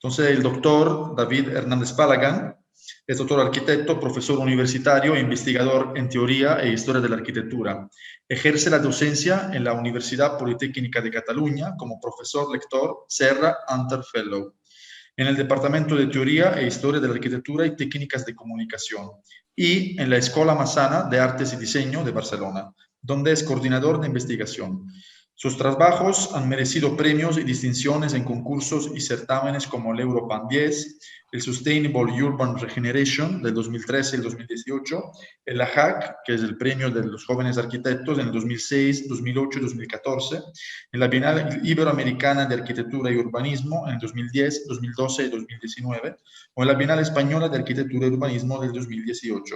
Entonces, el doctor David Hernández Palagan es doctor arquitecto, profesor universitario e investigador en teoría e historia de la arquitectura. Ejerce la docencia en la Universidad Politécnica de Cataluña como profesor lector Serra Hunter Fellow en el Departamento de Teoría e Historia de la Arquitectura y Técnicas de Comunicación y en la Escola Massana de Artes y Diseño de Barcelona, donde es coordinador de investigación. Sus trabajos han merecido premios y distinciones en concursos y certámenes como el Europan 10, el Sustainable Urban Regeneration del 2013 y el 2018, el AHAC, que es el premio de los jóvenes arquitectos en el 2006, 2008 y 2014, en la Bienal Iberoamericana de Arquitectura y Urbanismo en el 2010, 2012 y 2019, o en la Bienal Española de Arquitectura y Urbanismo del 2018.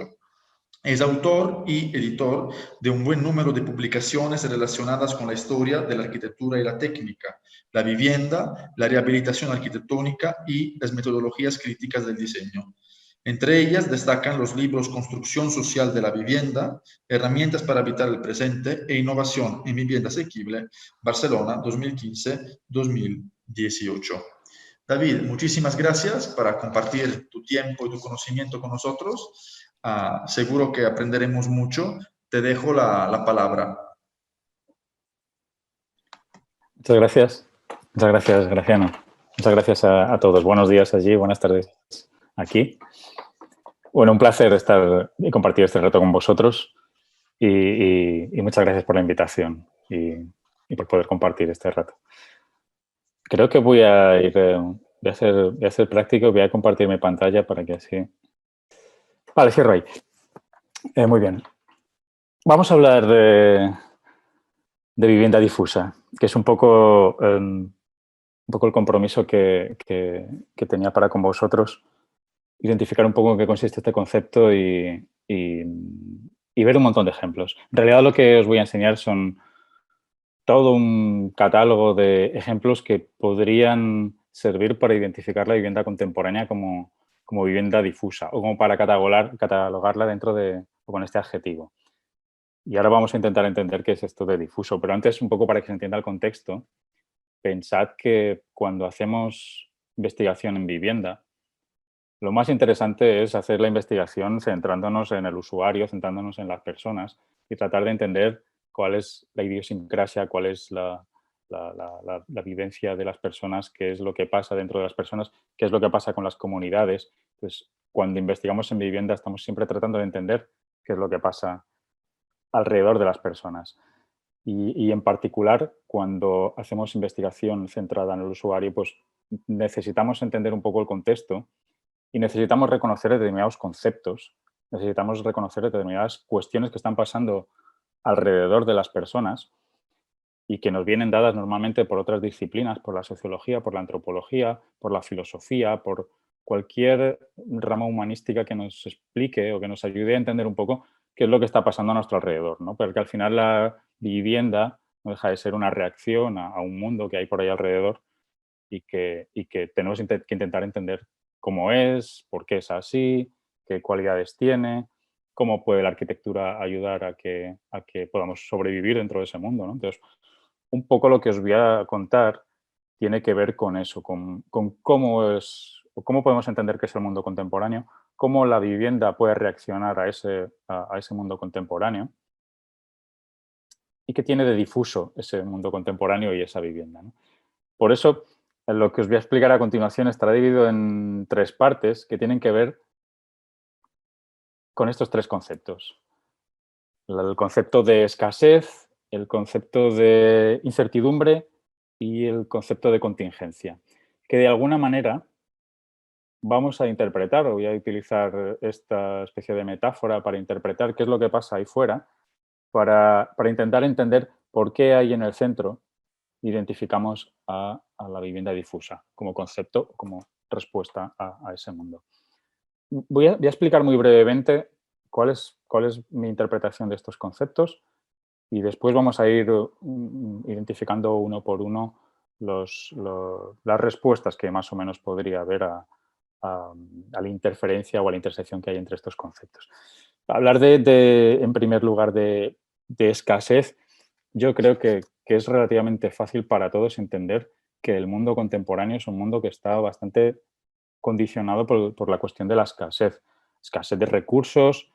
Es autor y editor de un buen número de publicaciones relacionadas con la historia de la arquitectura y la técnica, la vivienda, la rehabilitación arquitectónica y las metodologías críticas del diseño. Entre ellas destacan los libros Construcción Social de la Vivienda, Herramientas para Habitar el Presente e Innovación en Vivienda Asequible, Barcelona 2015-2018. David, muchísimas gracias por compartir tu tiempo y tu conocimiento con nosotros. Seguro que aprenderemos mucho. Te dejo la palabra. Muchas gracias. Muchas gracias, Graciano. Muchas gracias a todos. Buenos días allí, buenas tardes aquí. Bueno, un placer estar y compartir este reto con vosotros y muchas gracias por la invitación y por poder compartir este rato. Creo que voy a ser práctico, voy a compartir mi pantalla para que así... Vale, cierro ahí. Muy bien. Vamos a hablar de vivienda difusa, que es un poco el compromiso que tenía para con vosotros, identificar un poco en qué consiste este concepto y ver un montón de ejemplos. En realidad lo que os voy a enseñar son todo un catálogo de ejemplos que podrían servir para identificar la vivienda contemporánea como vivienda difusa o como para catalogarla dentro de o con este adjetivo. Y ahora vamos a intentar entender qué es esto de difuso, pero antes, un poco para que se entienda el contexto, pensad que cuando hacemos investigación en vivienda, lo más interesante es hacer la investigación centrándonos en el usuario, centrándonos en las personas y tratar de entender cuál es la idiosincrasia, cuál es la vivencia de las personas, qué es lo que pasa dentro de las personas, qué es lo que pasa con las comunidades. Entonces, cuando investigamos en vivienda estamos siempre tratando de entender qué es lo que pasa alrededor de las personas. Y en particular, cuando hacemos investigación centrada en el usuario, pues necesitamos entender un poco el contexto y necesitamos reconocer determinados conceptos, necesitamos reconocer determinadas cuestiones que están pasando alrededor de las personas y que nos vienen dadas normalmente por otras disciplinas, por la sociología, por la antropología, por la filosofía, por cualquier rama humanística que nos explique o que nos ayude a entender un poco qué es lo que está pasando a nuestro alrededor, ¿no? Porque al final la vivienda no deja de ser una reacción a un mundo que hay por ahí alrededor y que tenemos que intentar entender cómo es, por qué es así, qué cualidades tiene, cómo puede la arquitectura ayudar a que podamos sobrevivir dentro de ese mundo, ¿no? Entonces, un poco lo que os voy a contar tiene que ver con eso, con cómo es, o cómo podemos entender qué es el mundo contemporáneo, cómo la vivienda puede reaccionar a ese mundo contemporáneo y qué tiene de difuso ese mundo contemporáneo y esa vivienda, ¿no? Por eso, lo que os voy a explicar a continuación estará dividido en tres partes que tienen que ver con estos tres conceptos. El concepto de escasez, el concepto de incertidumbre y el concepto de contingencia, que de alguna manera vamos a interpretar, o voy a utilizar esta especie de metáfora para interpretar qué es lo que pasa ahí fuera, para intentar entender por qué ahí en el centro identificamos a la vivienda difusa como concepto, como respuesta a ese mundo. Voy a explicar muy brevemente cuál es mi interpretación de estos conceptos y después vamos a ir identificando uno por uno las respuestas que más o menos podría haber a la interferencia o a la intersección que hay entre estos conceptos. Hablar en primer lugar, de escasez, yo creo que es relativamente fácil para todos entender que el mundo contemporáneo es un mundo que está bastante condicionado por la cuestión de la escasez de recursos,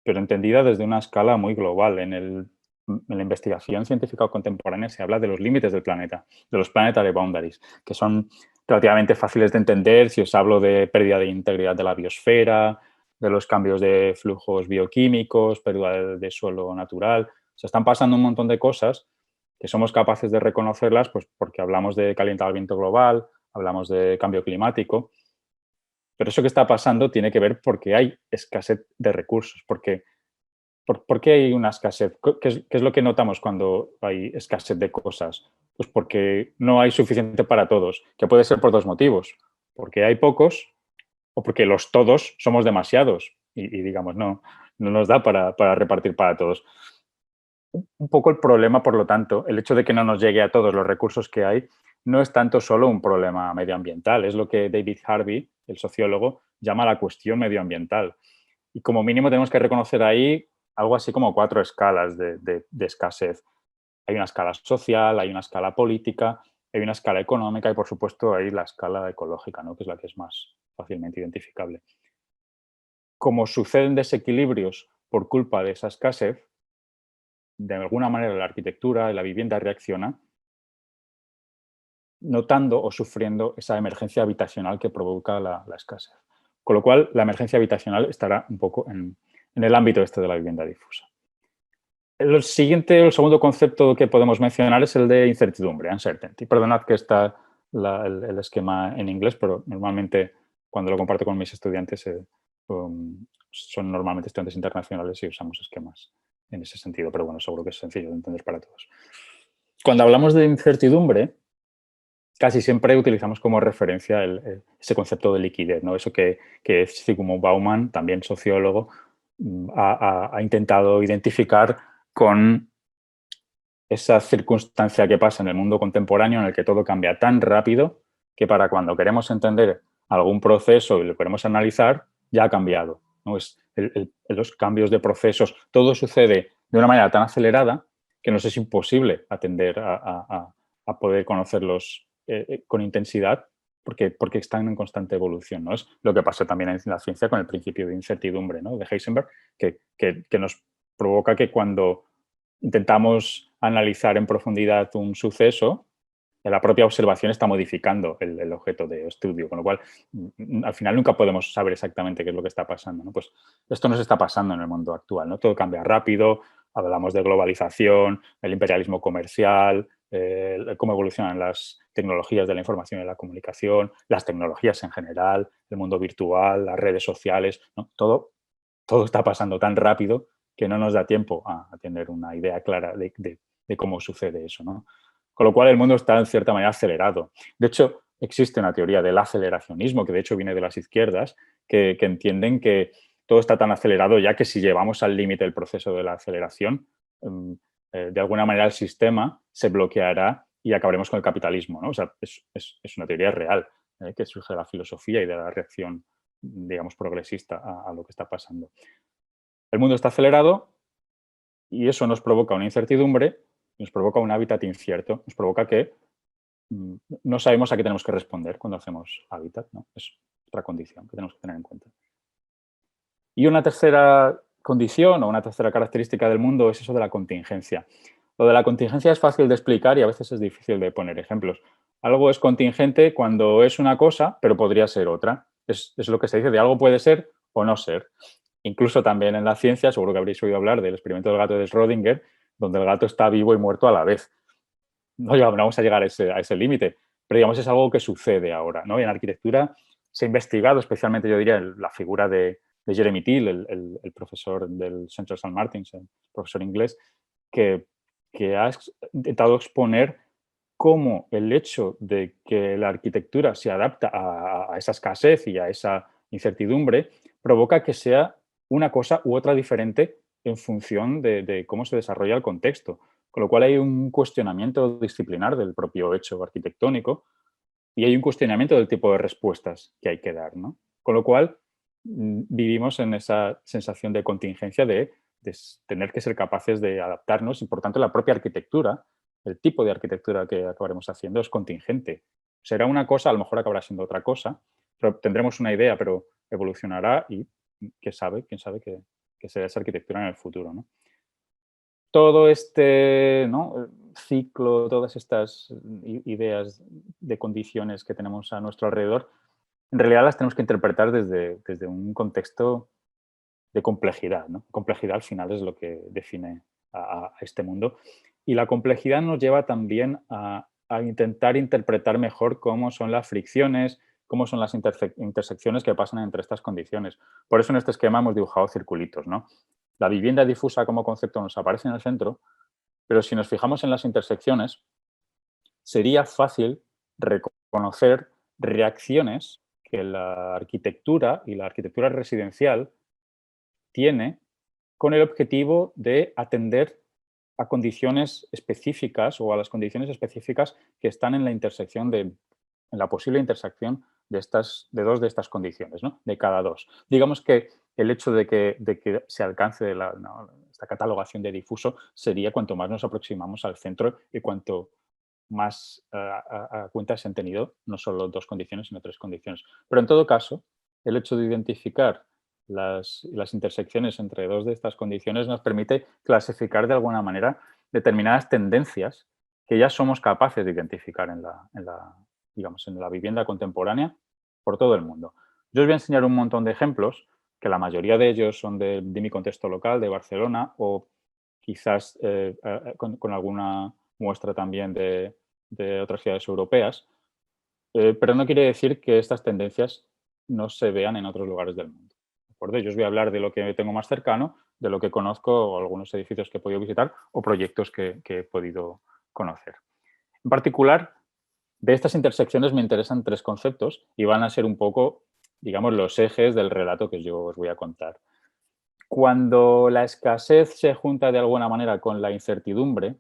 pero entendida desde una escala muy global. En la investigación científica contemporánea se habla de los límites del planeta, de los planetary boundaries, que son relativamente fáciles de entender si os hablo de pérdida de integridad de la biosfera, de los cambios de flujos bioquímicos, pérdida de suelo natural. Se están pasando un montón de cosas que somos capaces de reconocerlas pues, porque hablamos de calentamiento global, hablamos de cambio climático, pero eso que está pasando tiene que ver porque hay escasez de recursos, porque ¿por qué hay una escasez? ¿Qué es lo que notamos cuando hay escasez de cosas? Pues porque no hay suficiente para todos, que puede ser por dos motivos. Porque hay pocos o porque los todos somos demasiados y digamos, no nos da para repartir para todos. Un poco el problema, por lo tanto, el hecho de que no nos llegue a todos los recursos que hay, no es tanto solo un problema medioambiental, es lo que David Harvey, el sociólogo, llama la cuestión medioambiental. Y como mínimo tenemos que reconocer ahí algo así como 4 escalas de escasez. Hay una escala social, hay una escala política, hay una escala económica y, por supuesto, hay la escala ecológica, ¿no? Que es la que es más fácilmente identificable. Como suceden desequilibrios por culpa de esa escasez, de alguna manera la arquitectura y la vivienda reacciona notando o sufriendo esa emergencia habitacional que provoca la escasez. Con lo cual, la emergencia habitacional estará un poco en el ámbito este de la vivienda difusa. El segundo concepto que podemos mencionar es el de incertidumbre, uncertainty. Perdonad que está el esquema en inglés, pero normalmente cuando lo comparto con mis estudiantes son normalmente estudiantes internacionales y usamos esquemas en ese sentido, pero bueno, seguro que es sencillo de entender para todos. Cuando hablamos de incertidumbre, casi siempre utilizamos como referencia ese concepto de liquidez, ¿no? Eso que Zygmunt Bauman, también sociólogo, ha intentado identificar con esa circunstancia que pasa en el mundo contemporáneo en el que todo cambia tan rápido que para cuando queremos entender algún proceso y lo queremos analizar, ya ha cambiado, ¿no? Los cambios de procesos, todo sucede de una manera tan acelerada que nos es imposible atender a poder conocerlos con intensidad porque están en constante evolución, ¿no? Es lo que pasa también en la ciencia con el principio de incertidumbre, ¿no? De Heisenberg, que nos provoca que cuando intentamos analizar en profundidad un suceso, la propia observación está modificando el objeto de estudio, con lo cual al final nunca podemos saber exactamente qué es lo que está pasando, ¿no? Pues esto nos está pasando en el mundo actual, ¿no? Todo cambia rápido, hablamos de globalización, el imperialismo comercial, cómo evolucionan las tecnologías de la información y la comunicación, las tecnologías en general, el mundo virtual, las redes sociales, ¿no? Todo está pasando tan rápido que no nos da tiempo a tener una idea clara de cómo sucede eso, ¿no? Con lo cual el mundo está en cierta manera acelerado. De hecho, existe una teoría del aceleracionismo, que de hecho viene de las izquierdas, que entienden que todo está tan acelerado ya que si llevamos al límite el proceso de la aceleración, de alguna manera el sistema se bloqueará y acabaremos con el capitalismo, ¿no? O sea, es una teoría real que surge de la filosofía y de la reacción, digamos, progresista a lo que está pasando. El mundo está acelerado y eso nos provoca una incertidumbre, nos provoca un hábitat incierto, nos provoca que no sabemos a qué tenemos que responder cuando hacemos hábitat, ¿no? Es otra condición que tenemos que tener en cuenta. Y una tercera condición o una tercera característica del mundo es eso de la contingencia. Lo de la contingencia es fácil de explicar y a veces es difícil de poner ejemplos. Algo es contingente cuando es una cosa, pero podría ser otra. Es lo que se dice de algo puede ser o no ser. Incluso también en la ciencia, seguro que habréis oído hablar del experimento del gato de Schrödinger, donde el gato está vivo y muerto a la vez. No vamos a llegar a ese límite, pero digamos es algo que sucede ahora, ¿no? Y en arquitectura se ha investigado, especialmente yo diría la figura de Jeremy Till, el profesor del Central St. Martins, el profesor inglés, que ha intentado exponer cómo el hecho de que la arquitectura se adapta a esa escasez y a esa incertidumbre provoca que sea una cosa u otra diferente en función de cómo se desarrolla el contexto. Con lo cual hay un cuestionamiento disciplinar del propio hecho arquitectónico y hay un cuestionamiento del tipo de respuestas que hay que dar, ¿no? Con lo cual vivimos en esa sensación de contingencia de tener que ser capaces de adaptarnos y por tanto la propia arquitectura el tipo de arquitectura que acabaremos haciendo es contingente. Será una cosa, a lo mejor acabará siendo otra cosa, pero tendremos una idea, pero evolucionará y quién sabe que será esa arquitectura en el futuro, ¿no? Todo este, ¿no?, ciclo, todas estas ideas de condiciones que tenemos a nuestro alrededor, en realidad las tenemos que interpretar desde un contexto de complejidad, ¿no? Complejidad al final es lo que define a este mundo. Y la complejidad nos lleva también a intentar interpretar mejor cómo son las fricciones, cómo son las intersecciones que pasan entre estas condiciones. Por eso en este esquema hemos dibujado circulitos, ¿no? La vivienda difusa como concepto nos aparece en el centro, pero si nos fijamos en las intersecciones, sería fácil reconocer reacciones que la arquitectura y la arquitectura residencial tiene con el objetivo de atender a condiciones específicas o a las condiciones específicas que están en la intersección en la posible intersección de dos de estas condiciones, ¿no? De cada dos. Digamos que el hecho de que se alcance esta catalogación de difuso sería cuanto más nos aproximamos al centro y cuanto más a cuenta se han tenido no solo dos condiciones, sino tres condiciones. Pero en todo caso, el hecho de identificar las intersecciones entre dos de estas condiciones nos permite clasificar de alguna manera determinadas tendencias que ya somos capaces de identificar digamos, en la vivienda contemporánea por todo el mundo. Yo os voy a enseñar un montón de ejemplos, que la mayoría de ellos son de mi contexto local, de Barcelona, o quizás con alguna muestra también de otras ciudades europeas, pero no quiere decir que estas tendencias no se vean en otros lugares del mundo. ¿De acuerdo? Yo os voy a hablar de lo que tengo más cercano, de lo que conozco, o algunos edificios que he podido visitar o proyectos que he podido conocer. En particular, de estas intersecciones me interesan tres conceptos y van a ser un poco, digamos, los ejes del relato que yo os voy a contar. Cuando la escasez se junta de alguna manera con la incertidumbre,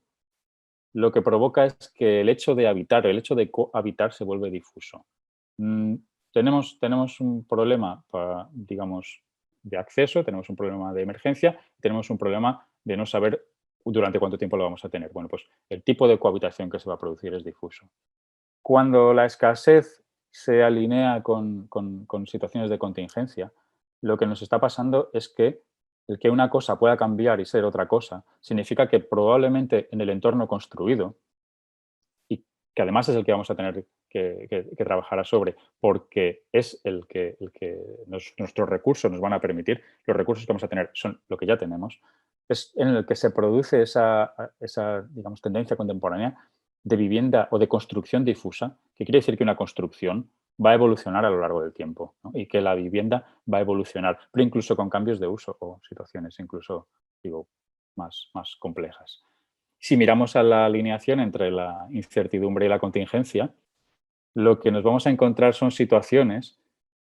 lo que provoca es que el hecho de habitar, el hecho de cohabitar se vuelve difuso. Tenemos un problema, digamos, de acceso, tenemos un problema de emergencia, tenemos un problema de no saber durante cuánto tiempo lo vamos a tener. Bueno, pues el tipo de cohabitación que se va a producir es difuso. Cuando la escasez se alinea con situaciones de contingencia, lo que nos está pasando es que el que una cosa pueda cambiar y ser otra cosa significa que probablemente en el entorno construido, y que además es el que vamos a tener que trabajar sobre, porque es el que nuestros recursos nos van a permitir, los recursos que vamos a tener son lo que ya tenemos, es en el que se produce esa digamos, tendencia contemporánea de vivienda o de construcción difusa, que quiere decir que una construcción va a evolucionar a lo largo del tiempo, ¿no? Y que la vivienda va a evolucionar, pero incluso con cambios de uso o situaciones incluso, digo, más complejas. Si miramos a la alineación entre la incertidumbre y la contingencia, lo que nos vamos a encontrar son situaciones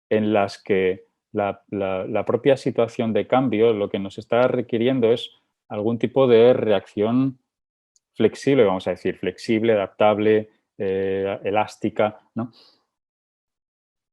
en las que la propia situación de cambio lo que nos está requiriendo es algún tipo de reacción flexible, vamos a decir, flexible, adaptable, elástica, ¿no?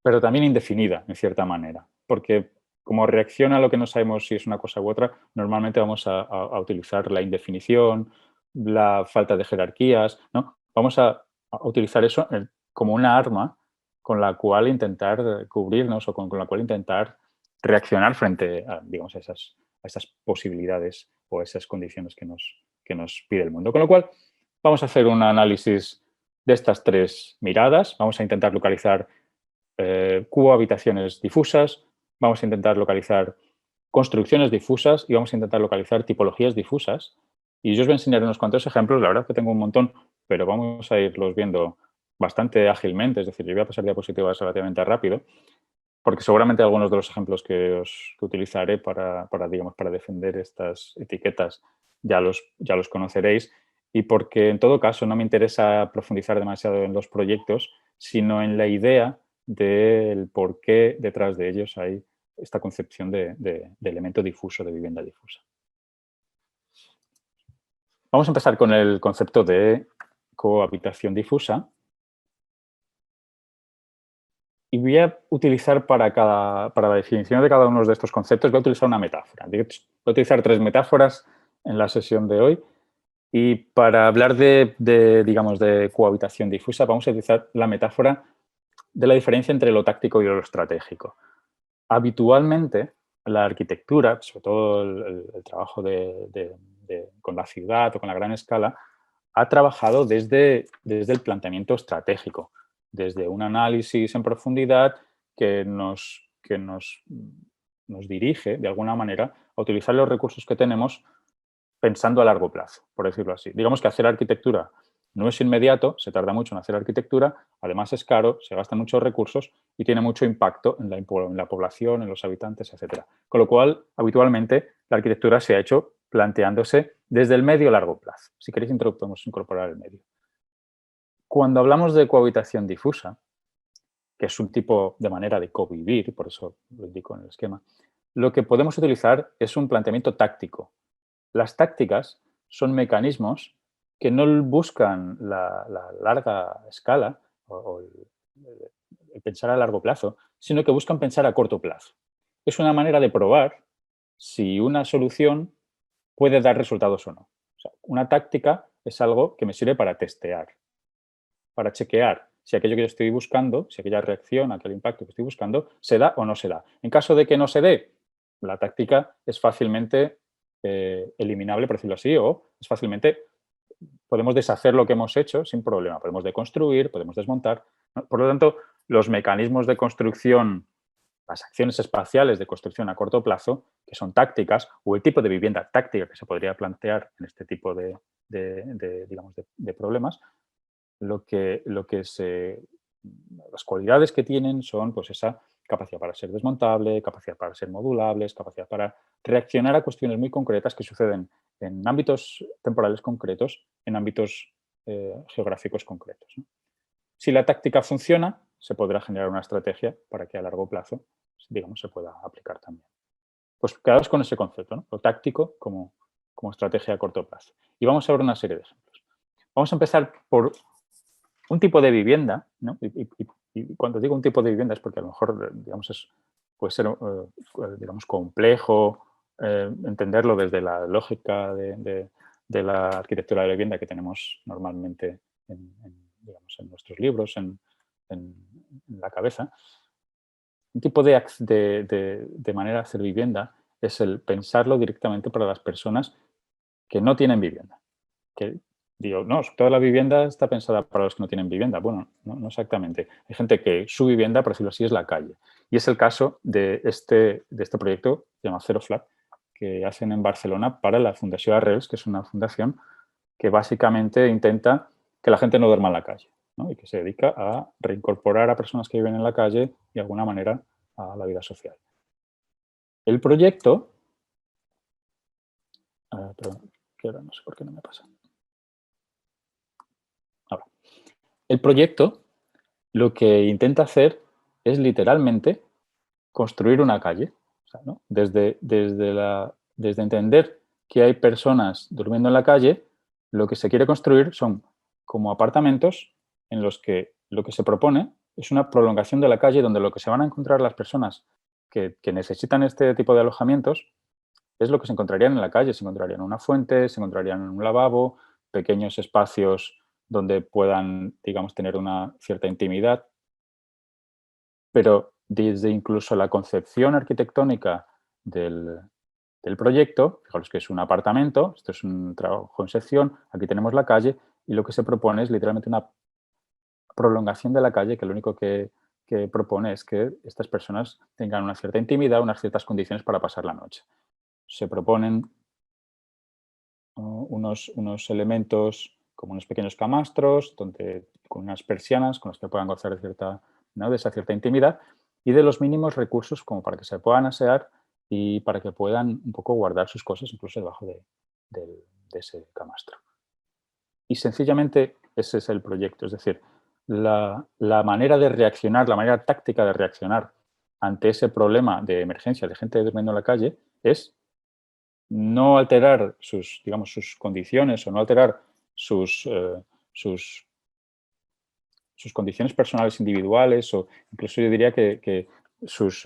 Pero también indefinida, en cierta manera, porque como reacciona a lo que no sabemos si es una cosa u otra, normalmente vamos a utilizar la indefinición, la falta de jerarquías, ¿no? Vamos a utilizar eso como una arma con la cual intentar cubrirnos o con la cual intentar reaccionar frente a, digamos, a esas posibilidades o a esas condiciones que nos pide el mundo. Con lo cual, vamos a hacer un análisis de estas tres miradas. Vamos a intentar localizar cohabitaciones difusas, vamos a intentar localizar construcciones difusas y vamos a intentar localizar tipologías difusas. Y yo os voy a enseñar unos cuantos ejemplos, la verdad que tengo un montón, pero vamos a irlos viendo bastante ágilmente, es decir, yo voy a pasar diapositivas relativamente rápido, porque seguramente algunos de los ejemplos que utilizaré digamos, para defender estas etiquetas ya los conoceréis, y porque en todo caso no me interesa profundizar demasiado en los proyectos, sino en la idea del por qué detrás de ellos hay esta concepción de elemento difuso, de vivienda difusa. Vamos a empezar con el concepto de cohabitación difusa. Y voy a utilizar para la definición de cada uno de estos conceptos, voy a utilizar una metáfora. Voy a utilizar tres metáforas en la sesión de hoy Y para hablar digamos, de cohabitación difusa, vamos a utilizar la metáfora de la diferencia entre lo táctico y lo estratégico. Habitualmente, la arquitectura, sobre todo el trabajo con la ciudad o con la gran escala, ha trabajado desde el planteamiento estratégico, desde un análisis en profundidad que nos dirige, de alguna manera, a utilizar los recursos que tenemos pensando a largo plazo, por decirlo así. Digamos que hacer arquitectura no es inmediato, se tarda mucho en hacer arquitectura, además es caro, se gastan muchos recursos y tiene mucho impacto en la población, en los habitantes, etc. Con lo cual, habitualmente, la arquitectura se ha hecho planteándose desde el medio a largo plazo. Si queréis, podemos incorporar el medio. Cuando hablamos de cohabitación difusa, que es un tipo de manera de convivir, por eso lo indico en el esquema, lo que podemos utilizar es un planteamiento táctico. Las tácticas son mecanismos que no buscan la larga escala o el pensar a largo plazo, sino que buscan pensar a corto plazo. Es una manera de probar si una solución puede dar resultados o no. O sea, una táctica es algo que me sirve para testear, para chequear si aquello que yo estoy buscando, si aquella reacción, aquel impacto que estoy buscando, se da o no se da. En caso de que no se dé, la táctica es fácilmente eliminable, por decirlo así, o es fácilmente, podemos deshacer lo que hemos hecho sin problema. Podemos deconstruir, podemos desmontar, ¿no? Por lo tanto, los mecanismos de construcción, las acciones espaciales de construcción a corto plazo, que son tácticas, o el tipo de vivienda táctica que se podría plantear en este tipo digamos, de problemas, las cualidades que tienen son pues esa capacidad para ser desmontable, capacidad para ser modulables, capacidad para reaccionar a cuestiones muy concretas que suceden en ámbitos temporales concretos, en ámbitos geográficos concretos, ¿no? Si la táctica funciona, se podrá generar una estrategia para que a largo plazo, digamos, se pueda aplicar también. Pues quedaos con ese concepto, ¿no? Lo táctico como estrategia a corto plazo. Y vamos a ver una serie de ejemplos. Vamos a empezar por un tipo de vivienda, ¿no? Y cuando digo un tipo de vivienda es porque a lo mejor, digamos, puede ser, digamos, complejo entenderlo desde la lógica de la arquitectura de la vivienda que tenemos normalmente digamos, en nuestros libros, en la cabeza. Un tipo de manera de hacer vivienda es el pensarlo directamente para las personas que no tienen vivienda. Que digo, no, toda la vivienda está pensada para los que no tienen vivienda. Bueno, no exactamente. Hay gente que su vivienda, por decirlo así, es la calle. Y es el caso de este proyecto, que se llama Zero Flat, que hacen en Barcelona para la Fundació Arrels, que es una fundación que básicamente intenta que la gente no duerma en la calle, ¿no? Y que se dedica a reincorporar a personas que viven en la calle de alguna manera a la vida social. El proyecto... perdón, que ahora no sé por qué no me pasa. Ahora. El proyecto lo que intenta hacer es literalmente construir una calle. O sea, ¿no? Desde entender que hay personas durmiendo en la calle, lo que se quiere construir son como apartamentos en los que lo que se propone es una prolongación de la calle donde lo que se van a encontrar las personas que necesitan este tipo de alojamientos es lo que se encontrarían en la calle. Se encontrarían una fuente, se encontrarían un lavabo, pequeños espacios donde puedan, digamos, tener una cierta intimidad. Pero desde incluso la concepción arquitectónica del proyecto, fijaros que es un apartamento, esto es un trabajo en sección, aquí tenemos la calle y lo que se propone es literalmente una prolongación de la calle que lo único que propone es que estas personas tengan una cierta intimidad, unas ciertas condiciones para pasar la noche. Se proponen unos elementos como unos pequeños camastros con unas persianas con las que puedan gozar de esa cierta intimidad y de los mínimos recursos como para que se puedan asear y para que puedan un poco guardar sus cosas incluso debajo de ese camastro. Y sencillamente ese es el proyecto, es decir, la manera de reaccionar, la manera táctica de reaccionar ante ese problema de emergencia de gente durmiendo en la calle es no alterar digamos, sus condiciones o no alterar sus condiciones personales individuales o incluso yo diría que sus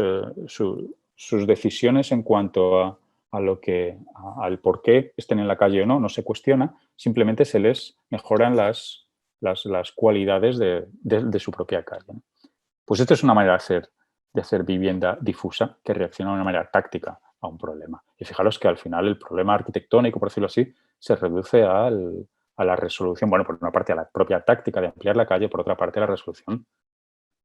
decisiones en cuanto a al por qué estén en la calle o no, no se cuestiona, simplemente se les mejoran las cualidades de su propia calle, ¿no? Pues esto es una manera de hacer vivienda difusa que reacciona de una manera táctica a un problema. Y fijaros que al final el problema arquitectónico, por decirlo así, se reduce a la resolución, bueno, por una parte a la propia táctica de ampliar la calle, por otra parte a la resolución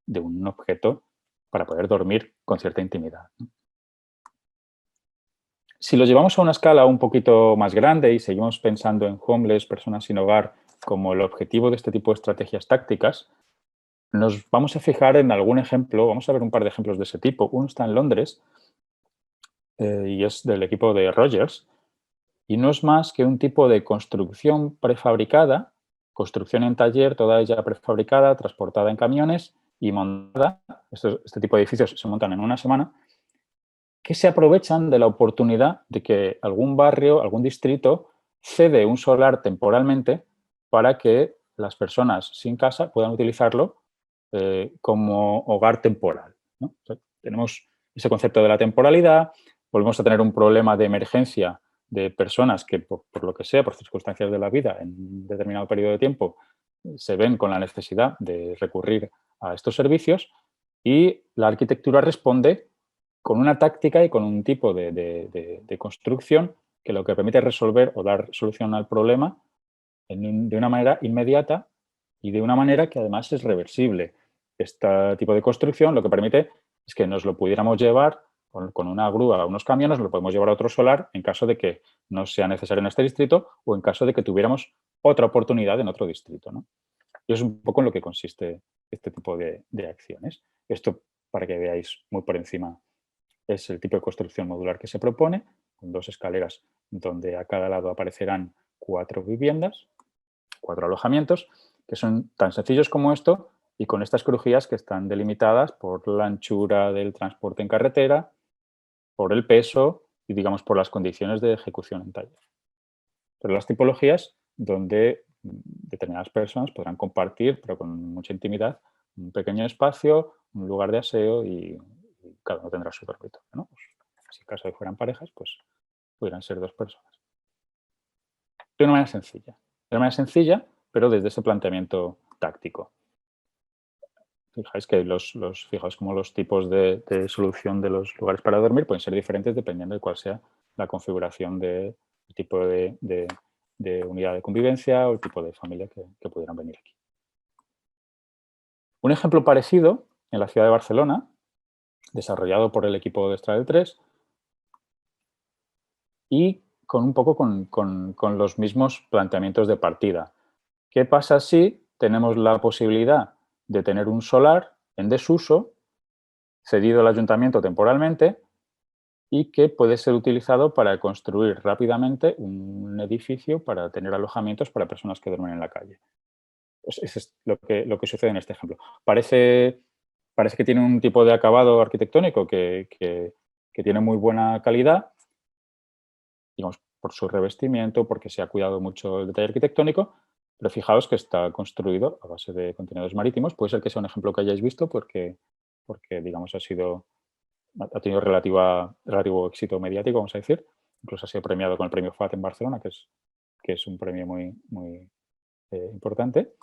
de un objeto para poder dormir con cierta intimidad, ¿no? Si lo llevamos a una escala un poquito más grande y seguimos pensando en homeless, personas sin hogar, como el objetivo de este tipo de estrategias tácticas, nos vamos a fijar en algún ejemplo, vamos a ver un par de ejemplos de ese tipo. Uno está en Londres y es del equipo de Rogers y no es más que un tipo de construcción prefabricada, construcción en taller, toda ella prefabricada, transportada en camiones y montada. Este tipo de edificios se montan en una semana, que se aprovechan de la oportunidad de que algún barrio, algún distrito cede un solar temporalmente para que las personas sin casa puedan utilizarlo como hogar temporal, ¿no? O sea, tenemos ese concepto de la temporalidad, volvemos a tener un problema de emergencia de personas que, por lo que sea, por circunstancias de la vida, en un determinado periodo de tiempo, se ven con la necesidad de recurrir a estos servicios y la arquitectura responde con una táctica y con un tipo de construcción que lo que permite es resolver o dar solución al problema de una manera inmediata y de una manera que además es reversible. Este tipo de construcción lo que permite es que nos lo pudiéramos llevar con una grúa a unos camiones, lo podemos llevar a otro solar en caso de que no sea necesario en este distrito o en caso de que tuviéramos otra oportunidad en otro distrito, ¿no? Y es un poco en lo que consiste este tipo de acciones. Esto, para que veáis muy por encima, es el tipo de construcción modular que se propone, con 2 escaleras donde a cada lado aparecerán 4 viviendas, 4 alojamientos, que son tan sencillos como esto y con estas crujías que están delimitadas por la anchura del transporte en carretera, por el peso y, digamos, por las condiciones de ejecución en taller. Pero las tipologías donde determinadas personas podrán compartir, pero con mucha intimidad, un pequeño espacio, un lugar de aseo y cada uno tendrá su dormitorio, ¿no? Pues, si en caso de fueran parejas, pues pudieran ser 2 personas. De una manera sencilla. De una manera sencilla, pero desde ese planteamiento táctico. Fijáis que fijaos como los tipos de solución de los lugares para dormir pueden ser diferentes dependiendo de cuál sea la configuración del tipo de unidad de convivencia o el tipo de familia que pudieran venir aquí. Un ejemplo parecido en la ciudad de Barcelona, desarrollado por el equipo de Estradel 3 y con un poco con los mismos planteamientos de partida. ¿Qué pasa si tenemos la posibilidad de tener un solar en desuso, cedido al ayuntamiento temporalmente y que puede ser utilizado para construir rápidamente un edificio para tener alojamientos para personas que duermen en la calle? Pues eso es lo que sucede en este ejemplo. Parece que tiene un tipo de acabado arquitectónico que tiene muy buena calidad, digamos, por su revestimiento, porque se ha cuidado mucho el detalle arquitectónico, pero fijaos que está construido a base de contenedores marítimos. Puede ser que sea un ejemplo que hayáis visto porque digamos, ha tenido relativo éxito mediático, vamos a decir. Incluso ha sido premiado con el premio FAT en Barcelona, que es un premio muy importante.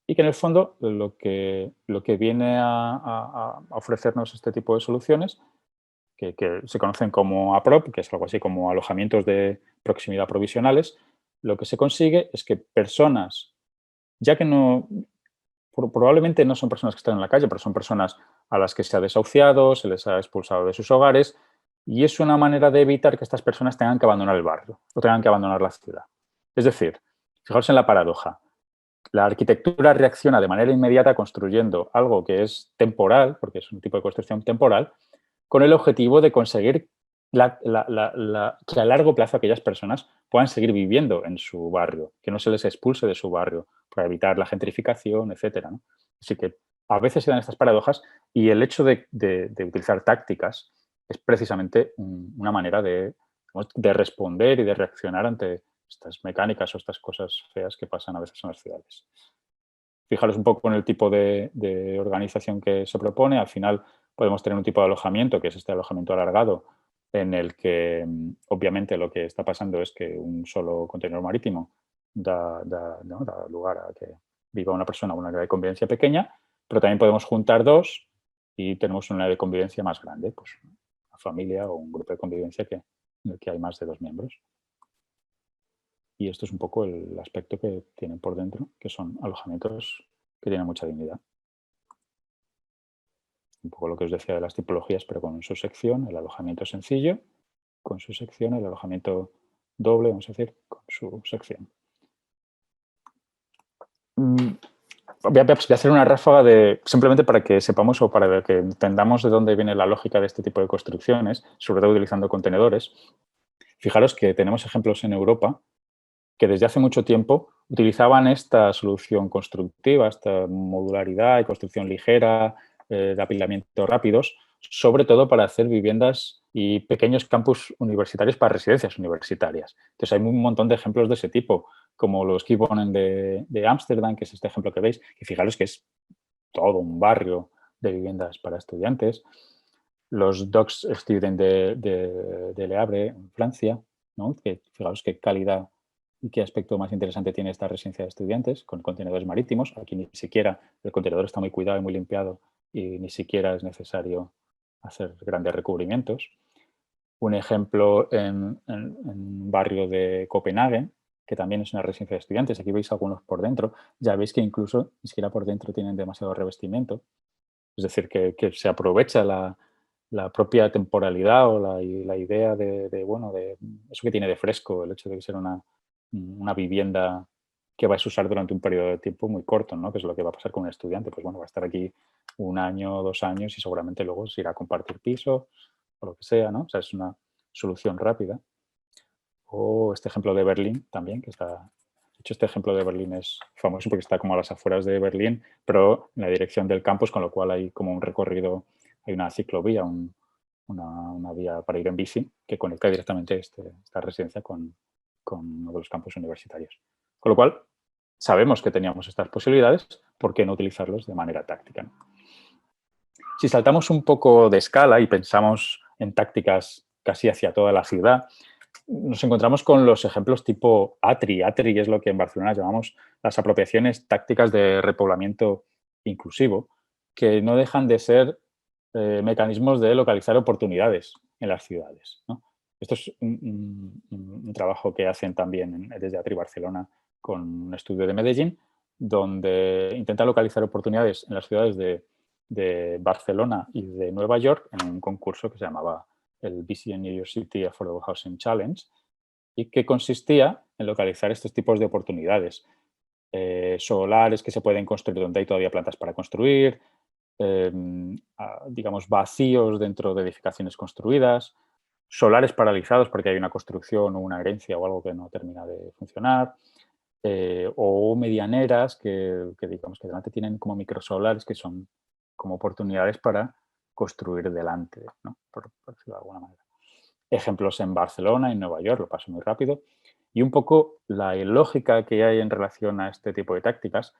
Y que en el fondo lo que viene a ofrecernos este tipo de soluciones, que se conocen como APROP, que es algo así como alojamientos de proximidad provisionales, lo que se consigue es que personas, ya que probablemente no son personas que están en la calle, pero son personas a las que se ha desahuciado, se les ha expulsado de sus hogares, y es una manera de evitar que estas personas tengan que abandonar el barrio o tengan que abandonar la ciudad. Es decir, fijaos en la paradoja. La arquitectura reacciona de manera inmediata construyendo algo que es temporal, porque es un tipo de construcción temporal, con el objetivo de conseguir que a largo plazo aquellas personas puedan seguir viviendo en su barrio, que no se les expulse de su barrio para evitar la gentrificación, etcétera, ¿no? Así que a veces se dan estas paradojas y el hecho de utilizar tácticas es precisamente una manera de responder y de reaccionar ante estas mecánicas o estas cosas feas que pasan a veces en las ciudades. Fijaros un poco en el tipo de organización que se propone. Al final podemos tener un tipo de alojamiento, que es este alojamiento alargado, en el que obviamente lo que está pasando es que un solo contenedor marítimo ¿no? da lugar a que viva una persona una área de convivencia pequeña, pero también podemos juntar dos y tenemos una área de convivencia más grande, pues una familia o un grupo de convivencia en el que hay más de 2 miembros. Y esto es un poco el aspecto que tienen por dentro, que son alojamientos que tienen mucha dignidad. Un poco lo que os decía de las tipologías, pero con su sección, el alojamiento sencillo, con su sección, el alojamiento doble, vamos a decir, con su sección. Voy a hacer una ráfaga simplemente para que sepamos o para que entendamos de dónde viene la lógica de este tipo de construcciones, sobre todo utilizando contenedores. Fijaros que tenemos ejemplos en Europa que desde hace mucho tiempo utilizaban esta solución constructiva, esta modularidad y construcción ligera, de apilamiento rápidos, sobre todo para hacer viviendas y pequeños campus universitarios para residencias universitarias. Entonces, hay un montón de ejemplos de ese tipo, como los Keybonen de Ámsterdam, que es este ejemplo que veis, y fijaros que es todo un barrio de viviendas para estudiantes. Los Docks Student de Le Havre, en Francia, ¿no? Que fijaros qué calidad y qué aspecto más interesante tiene esta residencia de estudiantes con contenedores marítimos. Aquí ni siquiera el contenedor está muy cuidado y muy limpiado y ni siquiera es necesario hacer grandes recubrimientos. Un ejemplo en un barrio de Copenhague, que también es una residencia de estudiantes. Aquí veis algunos por dentro. Ya veis que incluso ni siquiera por dentro tienen demasiado revestimiento. Es decir, que se aprovecha la propia temporalidad o la idea de eso que tiene de fresco, el hecho de que sea una vivienda que vais a usar durante un periodo de tiempo muy corto, ¿no? Que es lo que va a pasar con un estudiante. Pues bueno, va a estar aquí 1 año, 2 años y seguramente luego se irá a compartir piso o lo que sea, ¿no? O sea, es una solución rápida. O este ejemplo de Berlín también, que está... De hecho, este ejemplo de Berlín es famoso porque está como a las afueras de Berlín, pero en la dirección del campus, con lo cual hay como un recorrido, hay una ciclovía, una vía para ir en bici que conecta directamente esta residencia con uno de los campus universitarios. Con lo cual, sabemos que teníamos estas posibilidades, ¿por qué no utilizarlos de manera táctica? Si saltamos un poco de escala y pensamos en tácticas casi hacia toda la ciudad, nos encontramos con los ejemplos tipo ATRI. ATRI es lo que en Barcelona llamamos las apropiaciones tácticas de repoblamiento inclusivo, que no dejan de ser mecanismos de localizar oportunidades en las ciudades, ¿no? Esto es un trabajo que hacen también desde ATRI Barcelona con un estudio de Medellín, donde intenta localizar oportunidades en las ciudades de Barcelona y de Nueva York en un concurso que se llamaba el BCN New York City Affordable Housing Challenge, y que consistía en localizar estos tipos de oportunidades. Solares que se pueden construir donde hay todavía plantas para construir, digamos, vacíos dentro de edificaciones construidas, solares paralizados porque hay una construcción o una herencia o algo que no termina de funcionar, o medianeras que digamos que delante tienen como microsolares que son como oportunidades para construir delante, ¿no? Por decirlo de alguna manera. Ejemplos en Barcelona, en Nueva York, lo paso muy rápido. Y un poco la lógica que hay en relación a este tipo de tácticas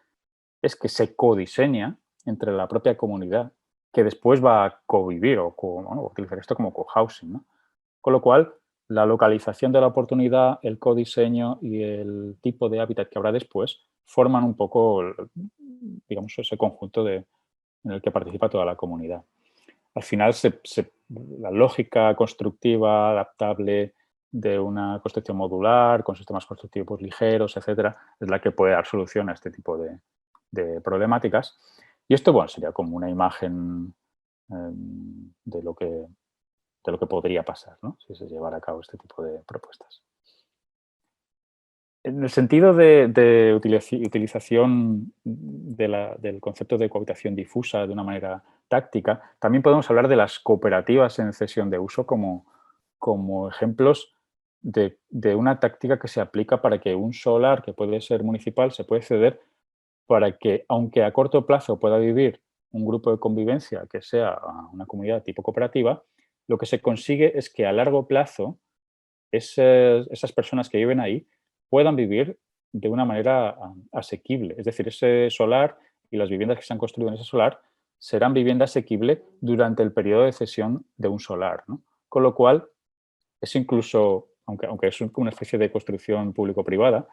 es que se codiseña entre la propia comunidad que después va a convivir o utilizar esto como cohousing, ¿no? Con lo cual, la localización de la oportunidad, el codiseño y el tipo de hábitat que habrá después forman un poco, digamos, ese conjunto en el que participa toda la comunidad. Al final, la lógica constructiva, adaptable de una construcción modular, con sistemas constructivos ligeros, etcétera, es la que puede dar solución a este tipo de problemáticas. Y esto, bueno, sería como una imagen de lo que podría pasar, ¿no? Si se llevara a cabo este tipo de propuestas. En el sentido de utilización del concepto de cohabitación difusa de una manera táctica, también podemos hablar de las cooperativas en cesión de uso como ejemplos de una táctica que se aplica para que un solar, que puede ser municipal, se puede ceder para que, aunque a corto plazo pueda vivir un grupo de convivencia que sea una comunidad tipo cooperativa, lo que se consigue es que a largo plazo esas personas que viven ahí puedan vivir de una manera asequible. Es decir, ese solar y las viviendas que se han construido en ese solar serán vivienda asequible durante el periodo de cesión de un solar, ¿no? Con lo cual, es incluso, aunque es una especie de construcción público-privada,